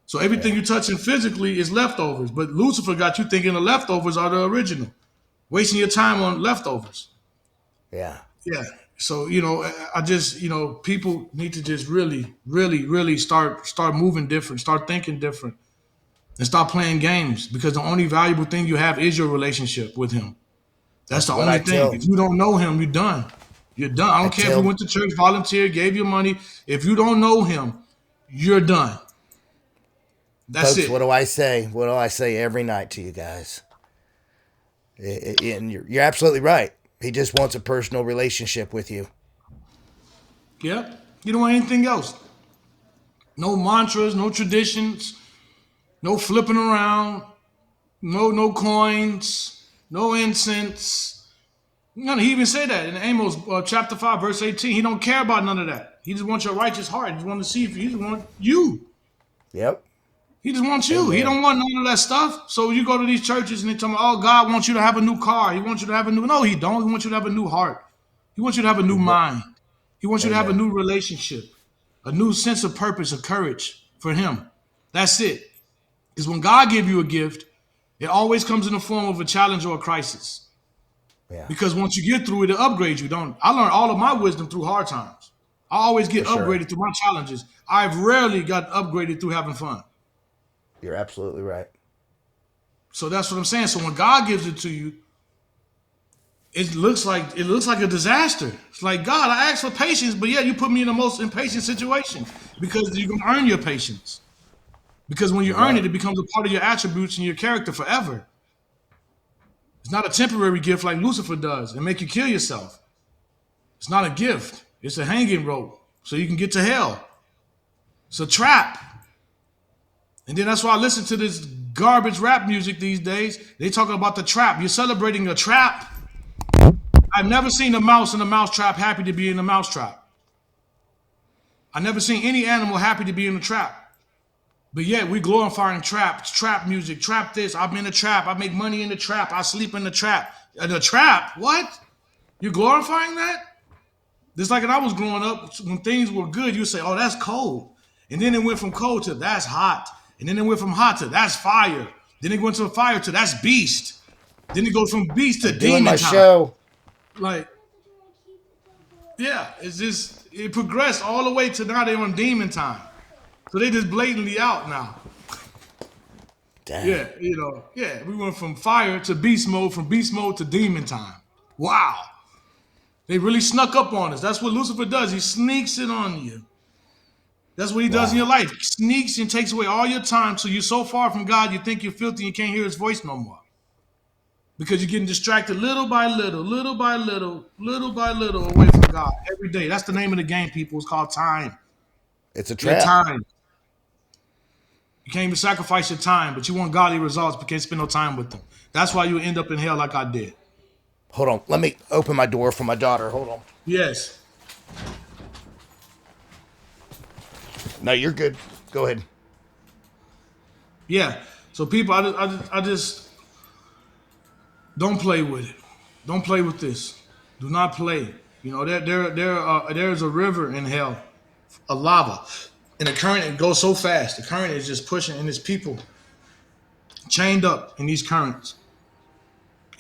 So everything Yeah. you're touching physically is leftovers. But Lucifer got you thinking the leftovers are the original, wasting your time on leftovers. Yeah. Yeah. So, I just, people need to just really, really, really start moving different, start thinking different, and stop playing games because the only valuable thing you have is your relationship with him. That's That's the what only I thing. tell. If you don't know him, you're done. You're done. I I don't care if you tell went to church, volunteered, gave your money. If you don't know him, you're done. That's folks, what it. do I say? What do I say every night to you guys? And you're absolutely right. He just wants a personal relationship with you. Yeah. You don't want anything else. No mantras, no traditions, no flipping around, no coins, no incense. None. He even said that in Amos chapter 5, verse 18. He don't care about none of that. He just wants your righteous heart. He just wants to see if he just wants you. Yep. He just wants you. He Amen. don't want none of that stuff. So you go to these churches and they tell me, "Oh, God wants you to have a new car. He wants you to have a new." No, he don't. He wants you to have a new heart. He wants you to have a He new wa- mind. He wants you to have a Amen. new relationship, a new sense of purpose, of courage for him. That's it. Because when God gives you a gift, it always comes in the form of a challenge or a crisis. Yeah. Because once you get through it, it upgrades you. Don't I learned all of my wisdom through hard times. I always For get sure. upgraded through my challenges. I've rarely got upgraded through having fun. You're absolutely right. So that's what I'm saying. So when God gives it to you, it looks like a disaster. It's like, God, I asked for patience, but yet you put me in the most impatient situation because you're gonna earn your patience. Because when you You're earn it, right. it becomes a part of your attributes and your character forever. It's not a temporary gift like Lucifer does and make you kill yourself. It's not a gift. It's a hanging rope so you can get to hell. It's a trap. And then that's why I listen to this garbage rap music these days. They talking about the trap. You're celebrating a trap. I've never seen a mouse in a mouse trap happy to be in a mouse trap. I've never seen any animal happy to be in a trap. But yet we glorifying traps, trap music, trap this. I'm in a trap. I make money in the trap. I sleep in the trap. In the trap? What? You're glorifying that? Just like when I was growing up, when things were good, you say, "Oh, that's cold," and then it went from cold to that's hot, and then it went from hot to that's fire. Then it went to fire to that's beast. Then it goes from beast to I'm doing demon my time. show. Like, yeah, it's just it progressed all the way to now they're on demon time. So they just blatantly out now. Dang. Yeah, yeah. We went from fire to beast mode, from beast mode to demon time. Wow. They really snuck up on us. That's what Lucifer does. He sneaks it on you. That's what he does in your Wow. life. He sneaks and takes away all your time so you're so far from God you think you're filthy and you can't hear his voice no more. Because you're getting distracted little by little, little by little, little by little away from God every day. That's the name of the game, people. It's called time. It's a Your trap. time. You can't even sacrifice your time, but you want godly results, but can't spend no time with them. That's why you end up in hell like I did. Hold on. Let me open my door for my daughter. Hold on. Yes. No, you're good. Go ahead. Yeah. So people, I just don't play with it. Don't play with this. Do not play. There's a river in hell, a lava, and the current it goes so fast. The current is just pushing, and there's people chained up in these currents,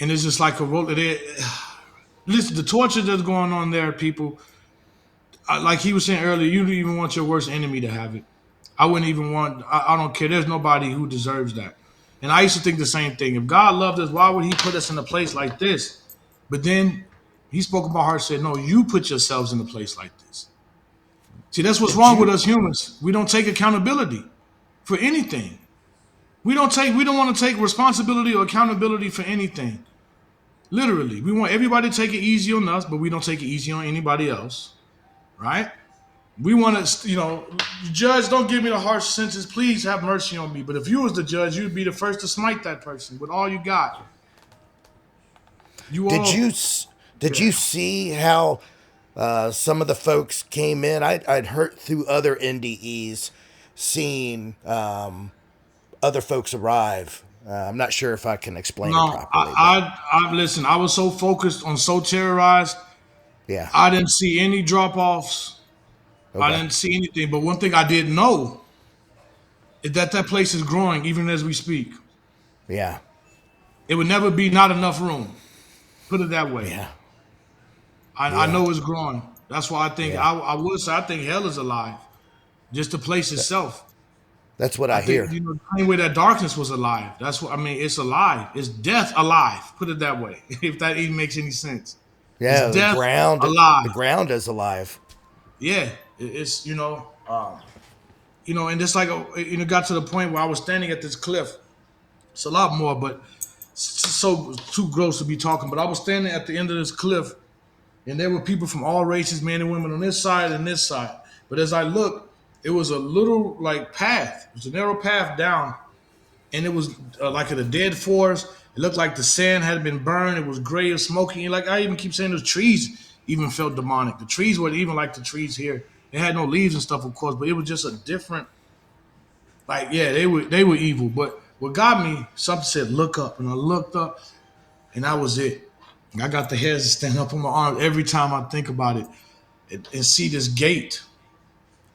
and it's just like a roller. Listen, the torture that's going on there, people. Like he was saying earlier, you don't even want your worst enemy to have it. I wouldn't even want. I don't care. There's nobody who deserves that. And I used to think the same thing. If God loved us, why would He put us in a place like this? But then He spoke in my heart, said, "No, you put yourselves in a place like this." See, that's what's Did wrong with you us humans. We don't take accountability for anything. We don't take. We don't want to take responsibility or accountability for anything. Literally, we want everybody to take it easy on us, but we don't take it easy on anybody else, right? We want to, judge, don't give me the harsh sentence. Please have mercy on me. But if you was the judge, you'd be the first to smite that person with all you got. You did you all, s- did yeah. you see how some of the folks came in? I'd heard through other NDEs, seeing other folks arrive. I'm not sure if I can explain it No, properly, but listen. I was so focused on so terrorized, yeah. I didn't see any drop offs. I Okay. didn't see anything. But one thing I did know is that that place is growing even as we speak. Yeah. It would never be not enough room. Put it that way. Yeah. I Yeah. know it's growing. That's why I think Yeah. I would say I think hell is alive. Just the place itself. That's what I I think hear. the same way that darkness was alive. That's what I mean. It's alive. It's death alive. Put it that way. If that even makes any sense, it's Yeah, death alive. the ground is alive. Yeah, it's and just like got to the point where I was standing at this cliff. It's a lot more, but so too gross to be talking. But I was standing at the end of this cliff, and there were people from all races, men and women, on this side and this side. But as I looked, it was a little like path. It was a narrow path down, and it was like in a dead forest. It looked like the sand had been burned. It was gray and smoky. Like I even keep saying, the trees even felt demonic. The trees weren't even like the trees here. They had no leaves and stuff, of course, but it was just a different. Like yeah, they were evil. But what got me, something said, "Look up," and I looked up, and that was it. I got the hairs to stand up on my arm every time I think about it and see this gate.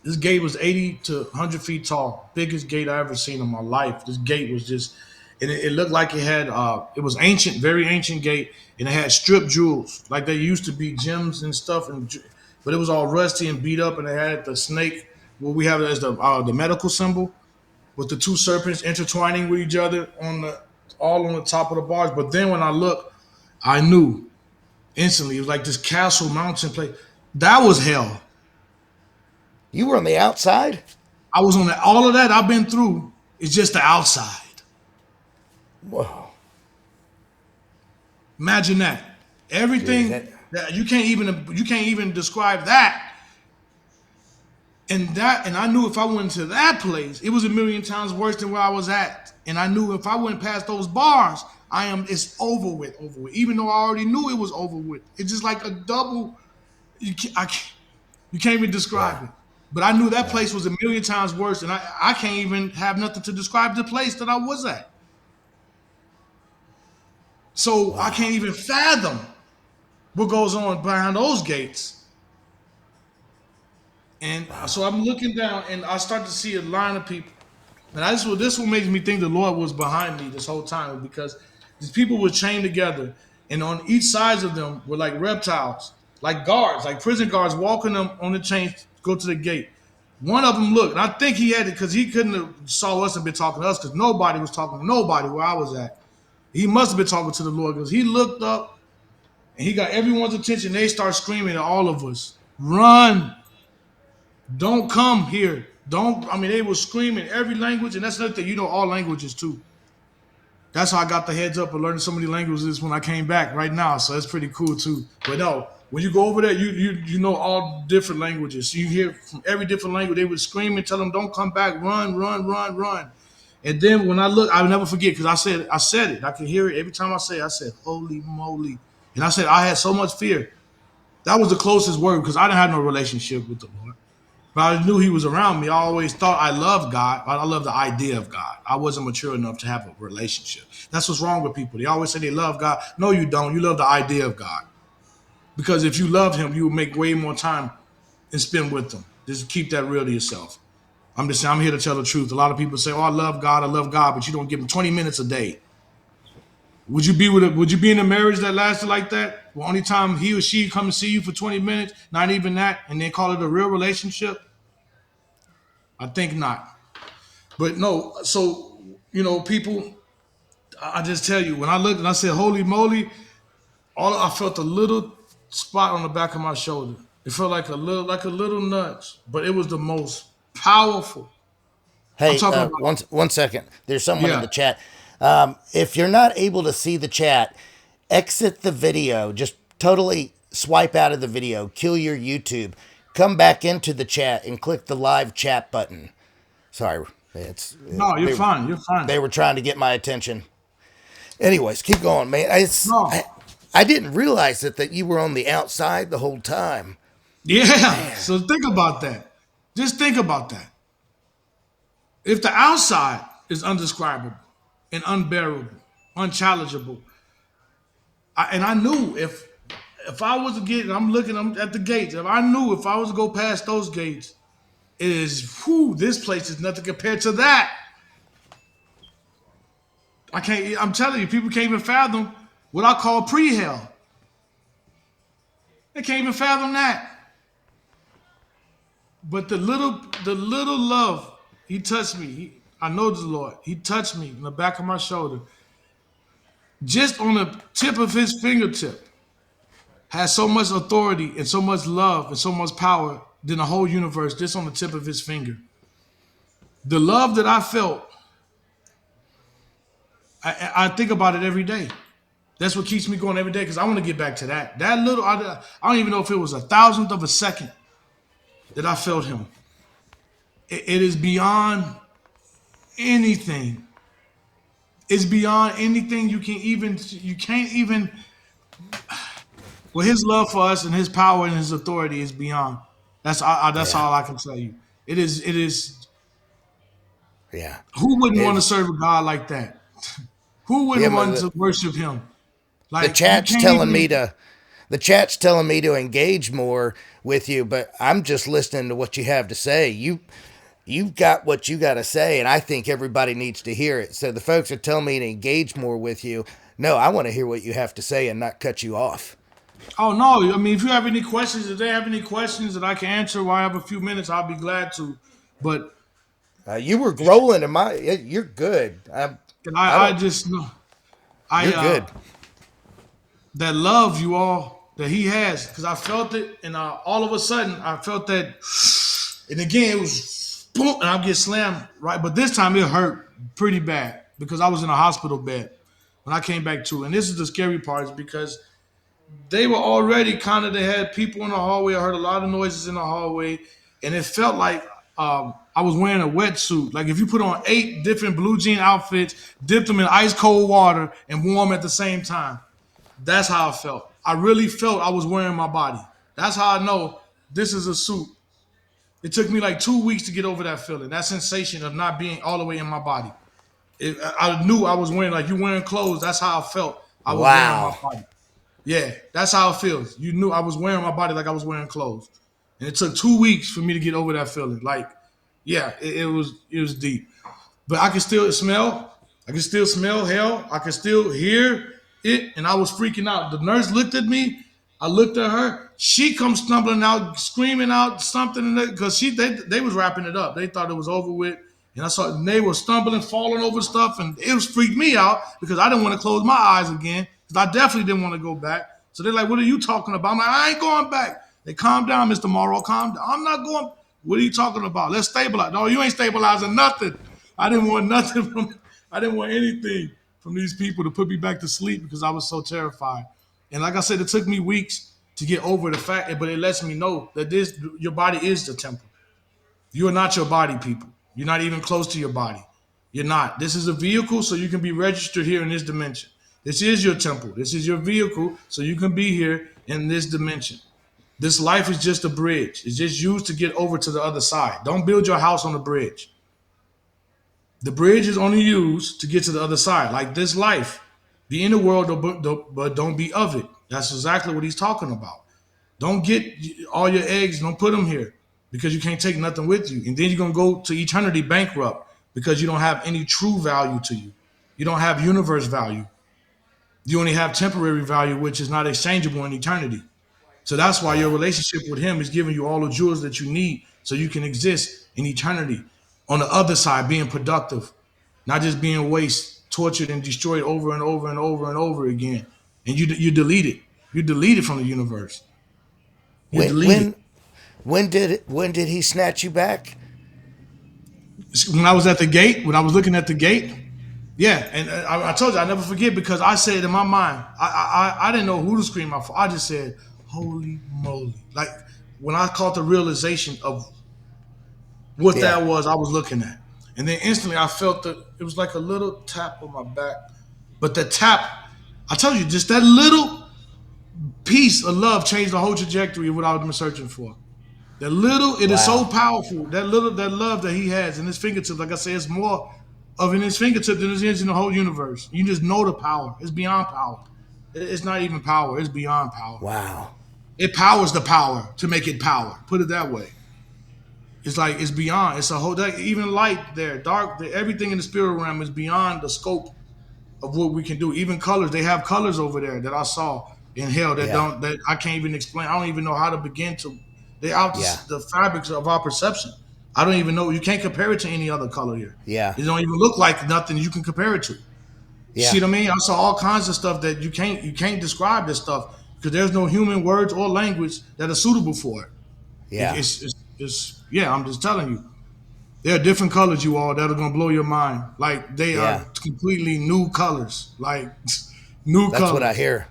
This gate was 80 to 100 feet tall, biggest gate I ever seen in my life. This gate was just, and it looked like it had, it was ancient, very ancient gate, and it had strip jewels, like they used to be gems and stuff, but it was all rusty and beat up, and it had the snake, what we have as the medical symbol, with the two serpents intertwining with each other all on the top of the bars. But then when I looked, I knew instantly it was like this castle mountain place. That was hell. You were on the outside? I was on all of that I've been through is just the outside. Whoa. Imagine that. Jeez, Everything that that you can't even describe that. And I knew if I went to that place, it was a million times worse than where I was at. And I knew if I went past those bars, it's over with, over with. Even though I already knew it was over with. It's just like a double. You can't even yeah. describe it. But I knew that Yeah. place was a million times worse, and I can't even have nothing to describe the place that I was at. So I Wow. can't even fathom what goes on behind those gates. And so I'm looking down, and I start to see a line of people. And this what makes me think the Lord was behind me this whole time, because these people were chained together, and on each sides of them were like reptiles, like guards, like prison guards, walking them on the chains to go to the gate. One of them looked, and I think he had it because he couldn't have saw us and been talking to us, because nobody was talking to nobody where I was at. He must have been talking to the Lord, because he looked up and he got everyone's attention. They start screaming at all of us, "Run! Don't come here! Don't!" I mean, they were screaming every language, and that's another thing. You know, all languages too. That's how I got the heads up of learning so many languages when I came back right now. So that's pretty cool too. But no, when you go over there, you know all different languages. So you hear from every different language. They would scream and tell them, "Don't come back! Run! Run! Run! Run!" And then when I look, I'll never forget, because I said it. I can hear it every time I say it. I said, "Holy moly!" And I said I had so much fear. That was the closest word, because I didn't have no relationship with the Lord. But I knew he was around me. I always thought I loved God. I love the idea of God. I wasn't mature enough to have a relationship. That's what's wrong with people. They always say they love God. No, you don't. You love the idea of God. Because if you loved him, you would make way more time and spend with him. Just keep that real to yourself. I'm just saying, I'm here to tell the truth. A lot of people say, "Oh, I love God," but you don't give him 20 minutes a day. Would you be in a marriage that lasted like that? Well, only time he or she come and see you for 20 minutes, not even that, and then call it a real relationship? I think not. But no, so people, I just tell you, when I looked and I said, "Holy moly," I felt a little spot on the back of my shoulder. It felt like a little nudge, but it was the most powerful. I'm Hey, talking about, one second. There's someone in yeah. the chat. If you're not able to see the chat, exit the video. Just totally swipe out of the video. Kill your YouTube. Come back into the chat and click the live chat button. Sorry, it's No, you're fine. You're fine. they were trying to get my attention. Anyways, keep going, man. No. I didn't realize that you were on the outside the whole time. Yeah. So think about that. Just think about that. If the outside is undescribable and unbearable, unchallengeable, and I knew if I was to get, I'm looking at the gates. If I knew if I was to go past those gates, it is, whew, this place is nothing compared to that. I can't. I'm telling you, people can't even fathom what I call pre-hell. They can't even fathom that. But the little love, he touched me. I know the Lord. He touched me in the back of my shoulder, just on the tip of his fingertip. Has so much authority and so much love and so much power than the whole universe, just on the tip of his finger. The love that I felt, I think about it every day. That's what keeps me going every day, because I want to get back to that. That little, I don't even know if it was a thousandth of a second that I felt him. It is beyond anything. It's beyond anything you can't even, well, his love for us and his power and his authority is beyond. That's Yeah, all I can tell you. It is. yeah. Who wouldn't want to If serve a God like that? Who yeah, wouldn't want to worship him? the Like, you chat's can't telling me even. to the chat's telling me to engage more with you, but I'm just listening to what you have to say. You've got what you got to say, and I think everybody needs to hear it. So the folks are telling me to engage more with you. No, I want to hear what you have to say and not cut you off. Oh no! I mean, if you have any questions, if they have any questions that I can answer while I have a few minutes, I'll be glad to. But You were growing in my. You're good. I I don't. just know I You're good. that love you all that he has, because I felt it, and all of a sudden I felt that, and again it was boom, and I get slammed right, but this time it hurt pretty bad because I was in a hospital bed when I came back to, and this is the scary part, is because they were already kind of, they had people in the hallway. I heard a lot of noises in the hallway, and it felt like I was wearing a wetsuit. Like if you put on 8 different blue jean outfits, dipped them in ice cold water, and warm at the same time. That's how I felt. I really felt I was wearing my body. That's how I know this is a suit. It took me like 2 weeks to get over that feeling, that sensation of not being all the way in my body. I knew I was wearing, like you wearing clothes. That's how I felt. I was wearing my Wow. body. Yeah, that's how it feels. You knew I was wearing my body like I was wearing clothes. And it took 2 weeks for me to get over that feeling. Like, yeah, it was deep. But I can still smell. I can still smell hell. I can still hear it, and I was freaking out. The nurse looked at me. I looked at her. She comes stumbling out, screaming out something because they was wrapping it up. They thought it was over with, and I saw and they were stumbling, falling over stuff, and it was freaked me out because I didn't want to close my eyes again because I definitely didn't want to go back. So they're like, "What are you talking about?" I'm like, "I ain't going back." They calm down, Mr. Morrow. Calm down. I'm not going. What are you talking about? Let's stabilize. No, you ain't stabilizing nothing. I didn't want nothing from. I didn't want anything from these people to put me back to sleep because I was so terrified. And like I said, it took me weeks to get over the fact, but it lets me know that your body is the temple. You are not your body, people. You're not even close to your body. You're not. This is a vehicle, so you can be registered here in this dimension. This is your temple. This is your vehicle, so you can be here in this dimension. This life is just a bridge. It's just used to get over to the other side. Don't build your house on the bridge. The bridge is only used to get to the other side, like this life. Be in the world, but don't be of it. That's exactly what he's talking about. Don't get all your eggs, don't put them here because you can't take nothing with you. And then you're going to go to eternity bankrupt because you don't have any true value to you. You don't have universe value. You only have temporary value, which is not exchangeable in eternity. So that's why your relationship with him is giving you all the jewels that you need so you can exist in eternity on the other side, being productive, not just being waste, tortured, and destroyed over and over and over and over again. And you delete it. You delete it from the universe. You When delete it. when when did he snatch you back? When I was at the gate, when I was looking at the gate, yeah, and I told you I never forget because I said in my mind, I didn't know who to scream out for. I just said, "Holy moly!" Like when I caught the realization of what Yeah. that was, I was looking at, and then instantly I felt that it was like a little tap on my back, but the tap, I told you, just that little piece of love changed the whole trajectory of what I've been searching for. That little, it is so Wow. powerful. That love that he has in his fingertips, like I said, it's more of in his fingertips than it is in the whole universe. You just know the power. It's beyond power. It's not even power. It's beyond power. Wow. It powers the power to make it power. Put it that way. It's like it's beyond. It's a whole. Even light there, dark. Everything in the spirit realm is beyond the scope of what we can do. Even colors. They have colors over there that I saw in hell Yeah. that I can't even explain. I don't even know how to begin to. They out Yeah. the fabrics of our perception. I don't even know. You can't compare it to any other color here. Yeah. It don't even look like nothing you can compare it to. You Yeah. see what I mean? I saw all kinds of stuff that you can't describe this stuff because there's no human words or language that are suitable for it. Yeah. It's yeah. I'm just telling you. There are different colors, you all, that are gonna blow your mind. Like they Yeah. are completely new colors. Like new That's what I colors. hear.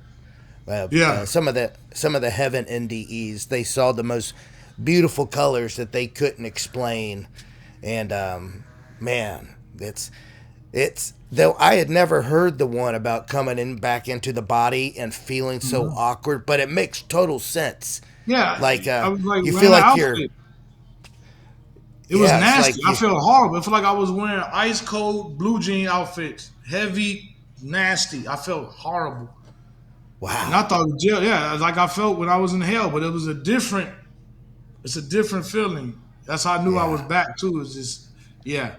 Yeah. Some of the heaven NDEs, they saw the most beautiful colors that they couldn't explain, and man, it's though I had never heard the one about coming in back into the body and feeling so Mhm. awkward, but it makes total sense. Yeah. Like I was like you feel wearing an like you're, outfit. It was yeah, it's nasty. like I you. felt horrible. I felt like I was wearing ice cold blue jean outfits, heavy, nasty. I felt horrible, and I Wow. thought, yeah, like I felt when I was in hell, but it was a different. It's a different feeling. That's how I knew I was Yeah. back too. It's just, yeah,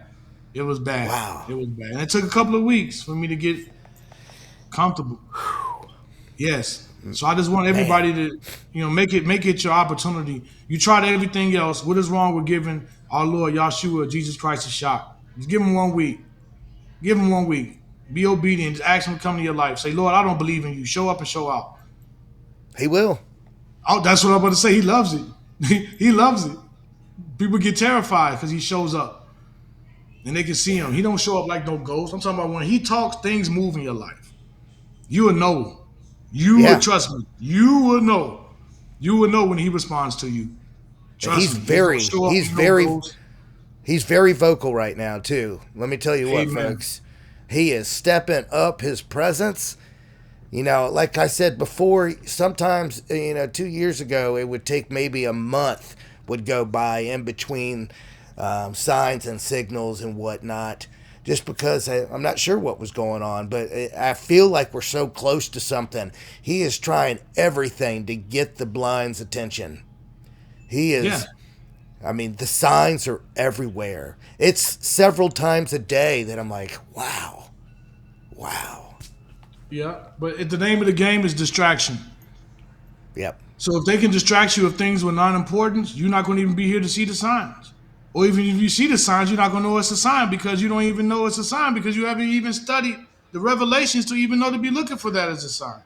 it was bad. Wow. It was bad, and it took a couple of weeks for me to get comfortable. Yes. So I just want Man. everybody to, make it your opportunity. You tried everything else. What is wrong with giving our Lord Yahshua, Jesus Christ, a shot? Just give him 1 week. Give him 1 week. Be obedient. Just ask him to come to your life. Say, Lord, I don't believe in you. Show up and show out. He will. Oh, that's what I'm about to say. He loves it. He loves it. People get terrified because he shows up and they can see him. Yeah. He don't show up like no ghost. I'm talking about when he talks, things move in your life. You will know. You will Yeah. trust me. You will know. You will know when he responds to you. He's Trust me. He's gonna very show up he's when no very ghost. he's very vocal right now too. Let me tell you what, Amen. folks. He is stepping up his presence. Like I said before, sometimes, 2 years ago, it would take maybe a month would go by in between signs and signals and whatnot, just because I'm not sure what was going on. But I feel like we're so close to something. He is trying everything to get the blind's attention. He Yeah, is. I mean, the signs are everywhere. It's several times a day that I'm like, wow, wow. yeah. But the name of the game is distraction. Yep. So if they can distract you of things with not importance, you're not going to even be here to see the signs. Or even if you see the signs, you're not going to know it's a sign because you don't even know it's a sign because you haven't even studied the revelations to even know to be looking for that as a sign.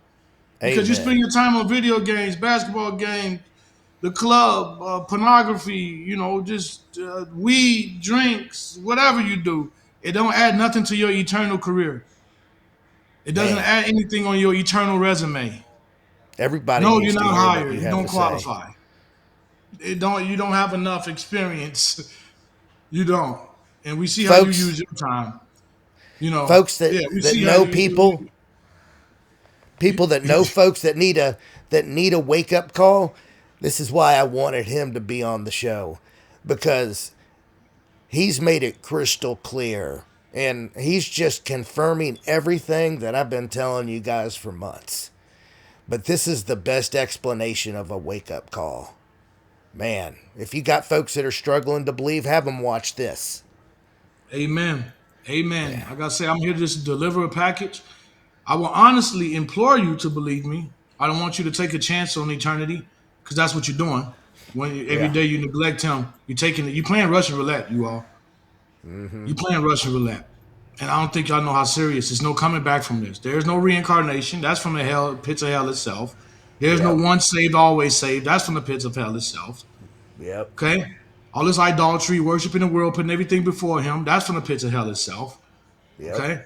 Because you spend Amen. your time on video games, basketball games, the club, pornography, just weed, drinks, whatever you do. It don't add nothing to your eternal career. It doesn't Man, add anything on your eternal resume. everybody No, you're needs to not hear what hired. you You have don't to say. qualify. You don't have enough experience. You don't. And we see how you Folks, use your time. folks Yeah, we that see how know you people, you, people that know folks that need a wake up call. This is why I wanted him to be on the show, because he's made it crystal clear, and he's just confirming everything that I've been telling you guys for months. But this is the best explanation of a wake up call. Man, if you got folks that are struggling to believe, have them watch this. Amen. Amen. Yeah. Like I say, I'm here to just deliver a package. I will honestly implore you to believe me. I don't want you to take a chance on eternity because that's what you're doing. When every Yeah. day you neglect him, you playing Russian roulette, you all. You playing Russian roulette. And I don't think y'all know how serious. There's no coming back from this. There's no reincarnation. That's from the hell pits of hell itself. There's no Yep. once saved, always saved. That's from the pits of hell itself. Yep. Okay? All this idolatry, worshiping the world, putting everything before him, that's from the pits of hell itself. Yep. Okay?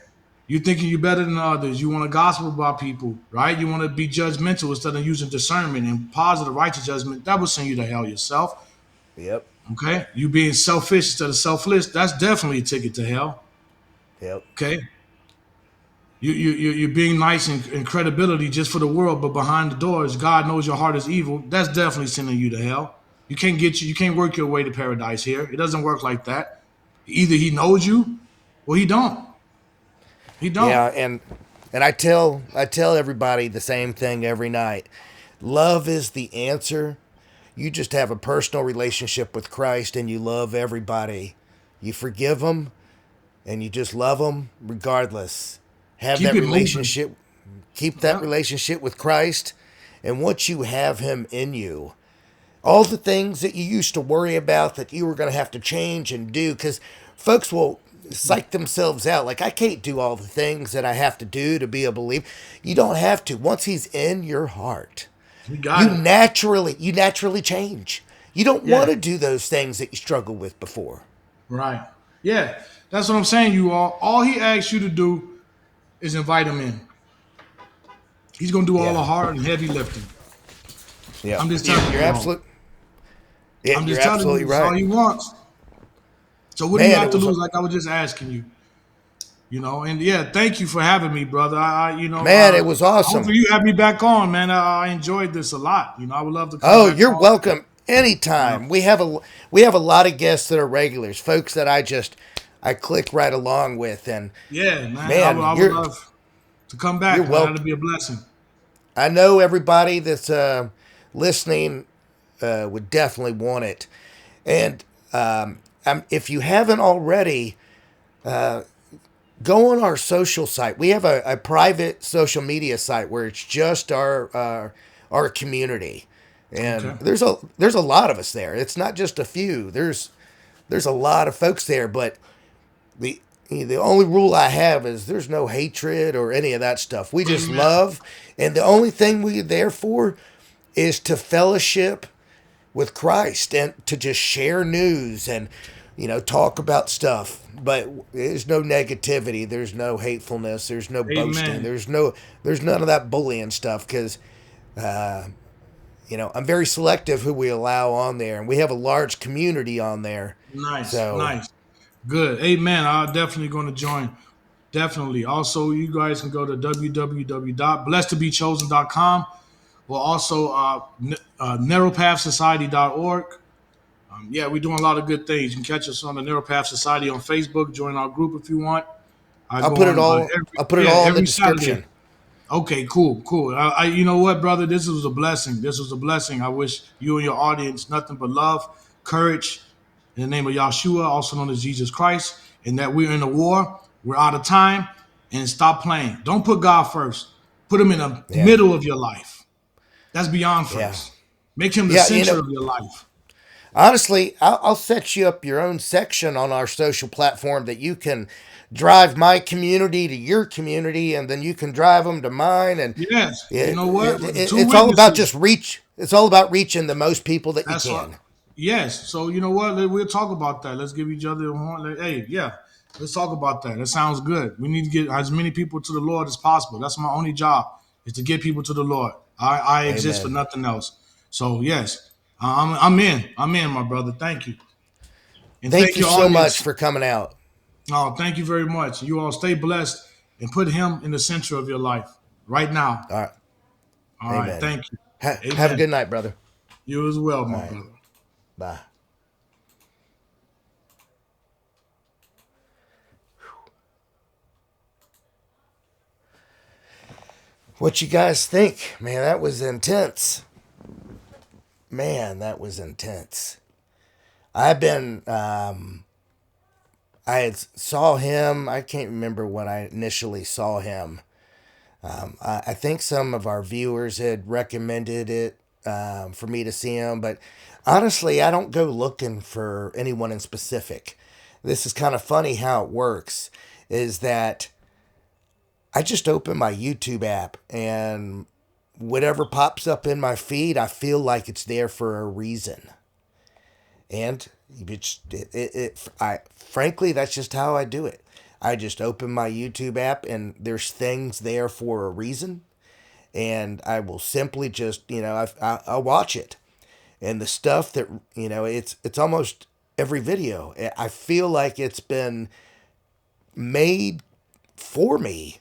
You thinking you're better than others. You want to gossip about people, right? You want to be judgmental instead of using discernment and positive, righteous judgment. That will send you to hell yourself. Yep. Okay? You being selfish instead of selfless, that's definitely a ticket to hell. Yep. Okay? You're being nice and credibility just for the world, but behind the doors, God knows your heart is evil. That's definitely sending you to hell. You can't work your way to paradise here. It doesn't work like that. Either he knows you or he don't. He don't. Yeah, and I tell everybody the same thing every night. Love is the answer. You just have a personal relationship with Christ and you love everybody. You forgive them and you just love them regardless. Have Keep that it moving. relationship, keep that Yeah. relationship with Christ, and once you have him in you, all the things that you used to worry about that you were going to have to change and do, because folks will psych themselves out like, I can't do all the things that I have to do to be a believer. You don't have to. Once he's in your heart, You you got it. naturally change. You don't Yeah. want to do those things that you struggled with before. Right. Yeah. That's what I'm saying, you all. All he asks you to do is invite him in. He's gonna do all Yeah. the hard and heavy lifting. Yeah. I'm just You're, telling you're you all. absolute yeah, I'm you're just telling you, absolutely it's all right. he wants. So what do you Man, have it to was lose? Like I was just asking you. And yeah, thank you for having me, brother. man, it was awesome. Hopefully you have me back on, man. I enjoyed this a lot. I would love to come Oh, back you're on. welcome You know, anytime. We have a lot of guests that are regulars, folks that I click right along with, and yeah, man. man, I would love to come you're back, man. welcome. That'd be a blessing. I know everybody that's listening would definitely want it, and if you haven't already, go on our social site. We have a private social media site where it's just our community, and Okay. there's a lot of us there. It's not just a few. There's a lot of folks there, but the the only rule I have is there's no hatred or any of that stuff. We just Amen. love, and the only thing we're there for is to fellowship with Christ and to just share news and talk about stuff. But there's no negativity, there's no hatefulness, there's no boasting, Amen. there's none of that bullying stuff because I'm very selective who we allow on there, and we have a large community on there. Nice. So Nice. Good. Amen. I'm definitely going to join. Definitely. Also, you guys can go to www.blessedtobechosen.com or also narrowpathsociety.org. Yeah, we're doing a lot of good things. You can catch us on the Narrow Path Society on Facebook. Join our group if you want. I I'll go put it on all I'll put it all in the every Saturday. description. Okay, cool, cool. You know what, brother? This was a blessing. This was a blessing. I wish you and your audience nothing but love, courage, in the name of Yahshua, also known as Jesus Christ, and that we're in a war. We're out of time, and stop playing. Don't put God first. Put him in the Yeah. middle of your life. That's beyond Yeah. first. Make him the Yeah. center of your life. Honestly, I'll set you up your own section on our social platform that you can drive my community to your community, and then you can drive them to mine. And Yes. You know what? With the two it's all about witnesses. just reach. It's all about reaching the most people that you That's what. can. Yes. So you know what? We'll talk about that. Let's give each other a horn. Hey, yeah. Let's talk about that. That sounds good. We need to get as many people to the Lord as possible. That's my only job is to get people to the Lord. I exist for Amen. nothing else. So yes, I'm in. I'm in, my brother. Thank you, and Thank thank you your so much audience. for coming out. Oh, thank you very much. You all stay blessed and put Him in the center of your life right now. All right. All right. Amen. Thank you. Have a Amen. good night, brother. You as well, All my right. brother. Bye. What you guys think? Man, that was intense. Man, that was intense. I've been, I had saw him. I can't remember when I initially saw him. I think some of our viewers had recommended it for me to see him, but honestly, I don't go looking for anyone in specific. This is kind of funny how it works. Is that I just open my YouTube app and whatever pops up in my feed, I feel like it's there for a reason. And I frankly, that's just how I do it. I just open my YouTube app and there's things there for a reason, and I will simply just I'll watch it. And the stuff that it's almost every video. I feel like it's been made for me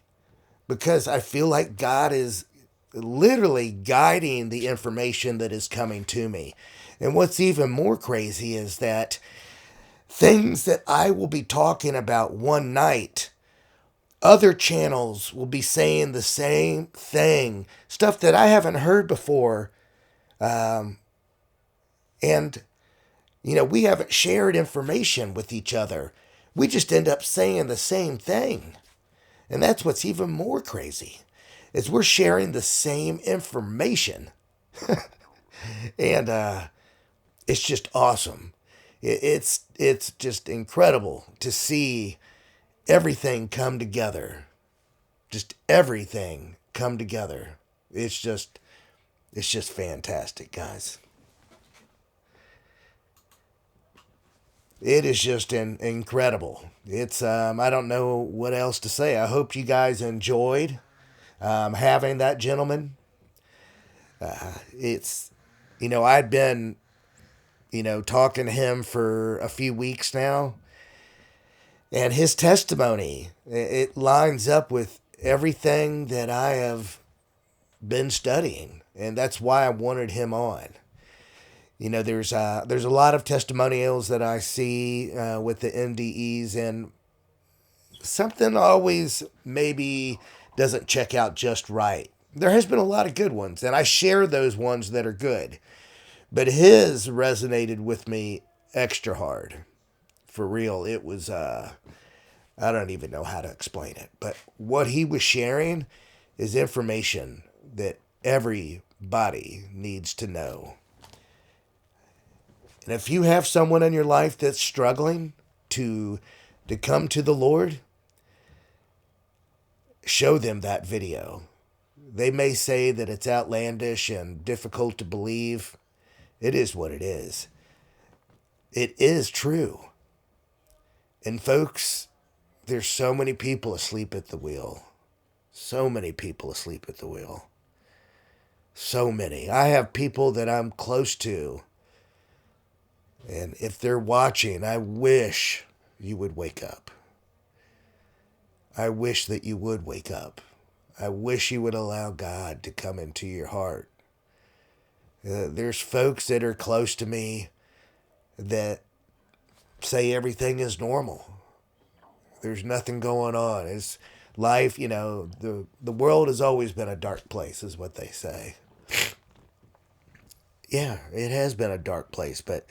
because I feel like God is literally guiding the information that is coming to me. And what's even more crazy is that things that I will be talking about one night, other channels will be saying the same thing, stuff that I haven't heard before. And, we haven't shared information with each other. We just end up saying the same thing. And that's what's even more crazy is we're sharing the same information. And it's just awesome. It's just incredible to see everything come together. Just everything come together. It's just fantastic, guys. It is just incredible. It's I don't know what else to say. I hope you guys enjoyed having that gentleman. It's I'd been talking to him for a few weeks now, and his testimony it lines up with everything that I have been studying, and that's why I wanted him on. There's a lot of testimonials that I see with the NDEs, and something always maybe doesn't check out just right. There has been a lot of good ones, and I share those ones that are good. But his resonated with me extra hard. For real. It was I don't even know how to explain it. But what he was sharing is information that everybody needs to know. And if you have someone in your life that's struggling to come to the Lord, show them that video. They may say that it's outlandish and difficult to believe. It is what it is. It is true. And folks, there's so many people asleep at the wheel. So many people asleep at the wheel. So many. I have people that I'm close to, and if they're watching, I wish you would wake up. I wish that you would wake up. I wish you would allow God to come into your heart. There's folks that are close to me that say everything is normal. There's nothing going on. It's life, the world has always been a dark place, is what they say. Yeah, it has been a dark place, but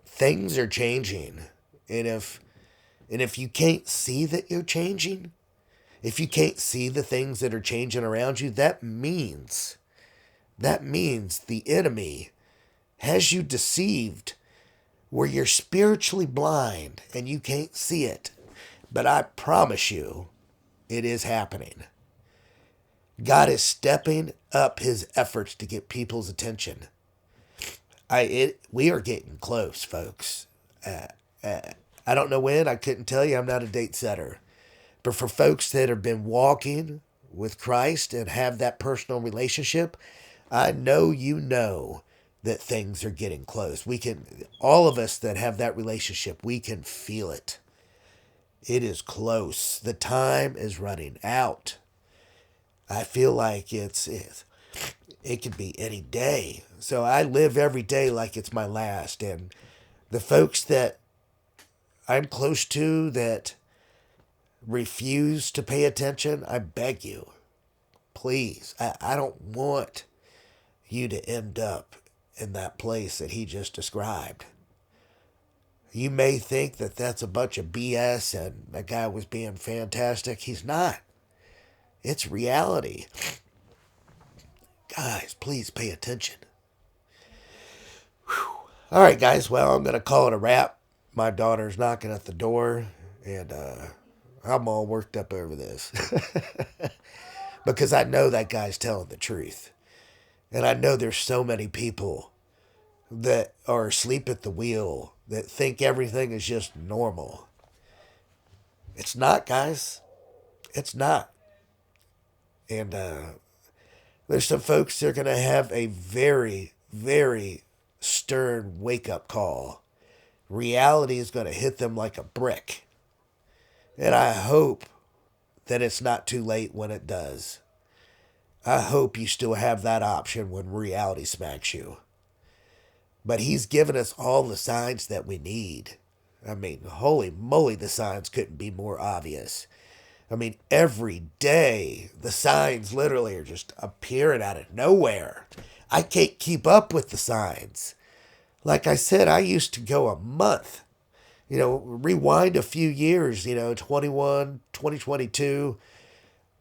things are changing. And if you can't see that you're changing, if you can't see the things that are changing around you, that means the enemy has you deceived where you're spiritually blind and you can't see it. But I promise you, it is happening. God is stepping up his efforts to get people's attention. We are getting close, folks. I don't know when. I couldn't tell you. I'm not a date setter. But for folks that have been walking with Christ and have that personal relationship, I know that things are getting close. All of us that have that relationship, we can feel it. It is close. The time is running out. I feel like it could be any day. So I live every day like it's my last. And the folks that I'm close to that refuse to pay attention, I beg you, please, I don't want you to end up in that place that he just described. You may think that that's a bunch of BS and that guy was being fantastic. He's not. It's reality. Guys, please pay attention. Whew. All right, guys. Well, I'm going to call it a wrap. My daughter's knocking at the door, and I'm all worked up over this. Because I know that guy's telling the truth. And I know there's so many people that are asleep at the wheel that think everything is just normal. It's not, guys. It's not. And there's some folks that are going to have a very, very stern wake-up call. Reality is going to hit them like a brick. And I hope that it's not too late when it does. I hope you still have that option when reality smacks you. But he's given us all the signs that we need. I mean, holy moly, the signs couldn't be more obvious. I mean, every day, the signs literally are just appearing out of nowhere. I can't keep up with the signs. Like I said, I used to go a month. Rewind a few years, 2022.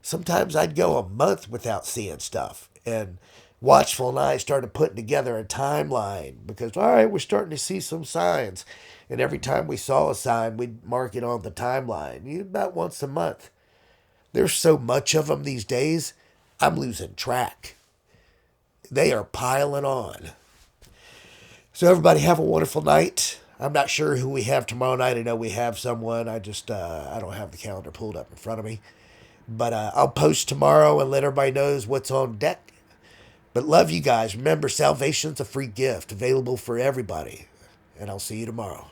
Sometimes I'd go a month without seeing stuff. And Watchful and I started putting together a timeline because, all right, we're starting to see some signs. And every time we saw a sign, we'd mark it on the timeline. About once a month. There's so much of them these days, I'm losing track. They are piling on. So everybody have a wonderful night. I'm not sure who we have tomorrow night. I know we have someone. I don't have the calendar pulled up in front of me. But I'll post tomorrow and let everybody knows what's on deck. But love you guys. Remember, salvation's a free gift available for everybody. And I'll see you tomorrow.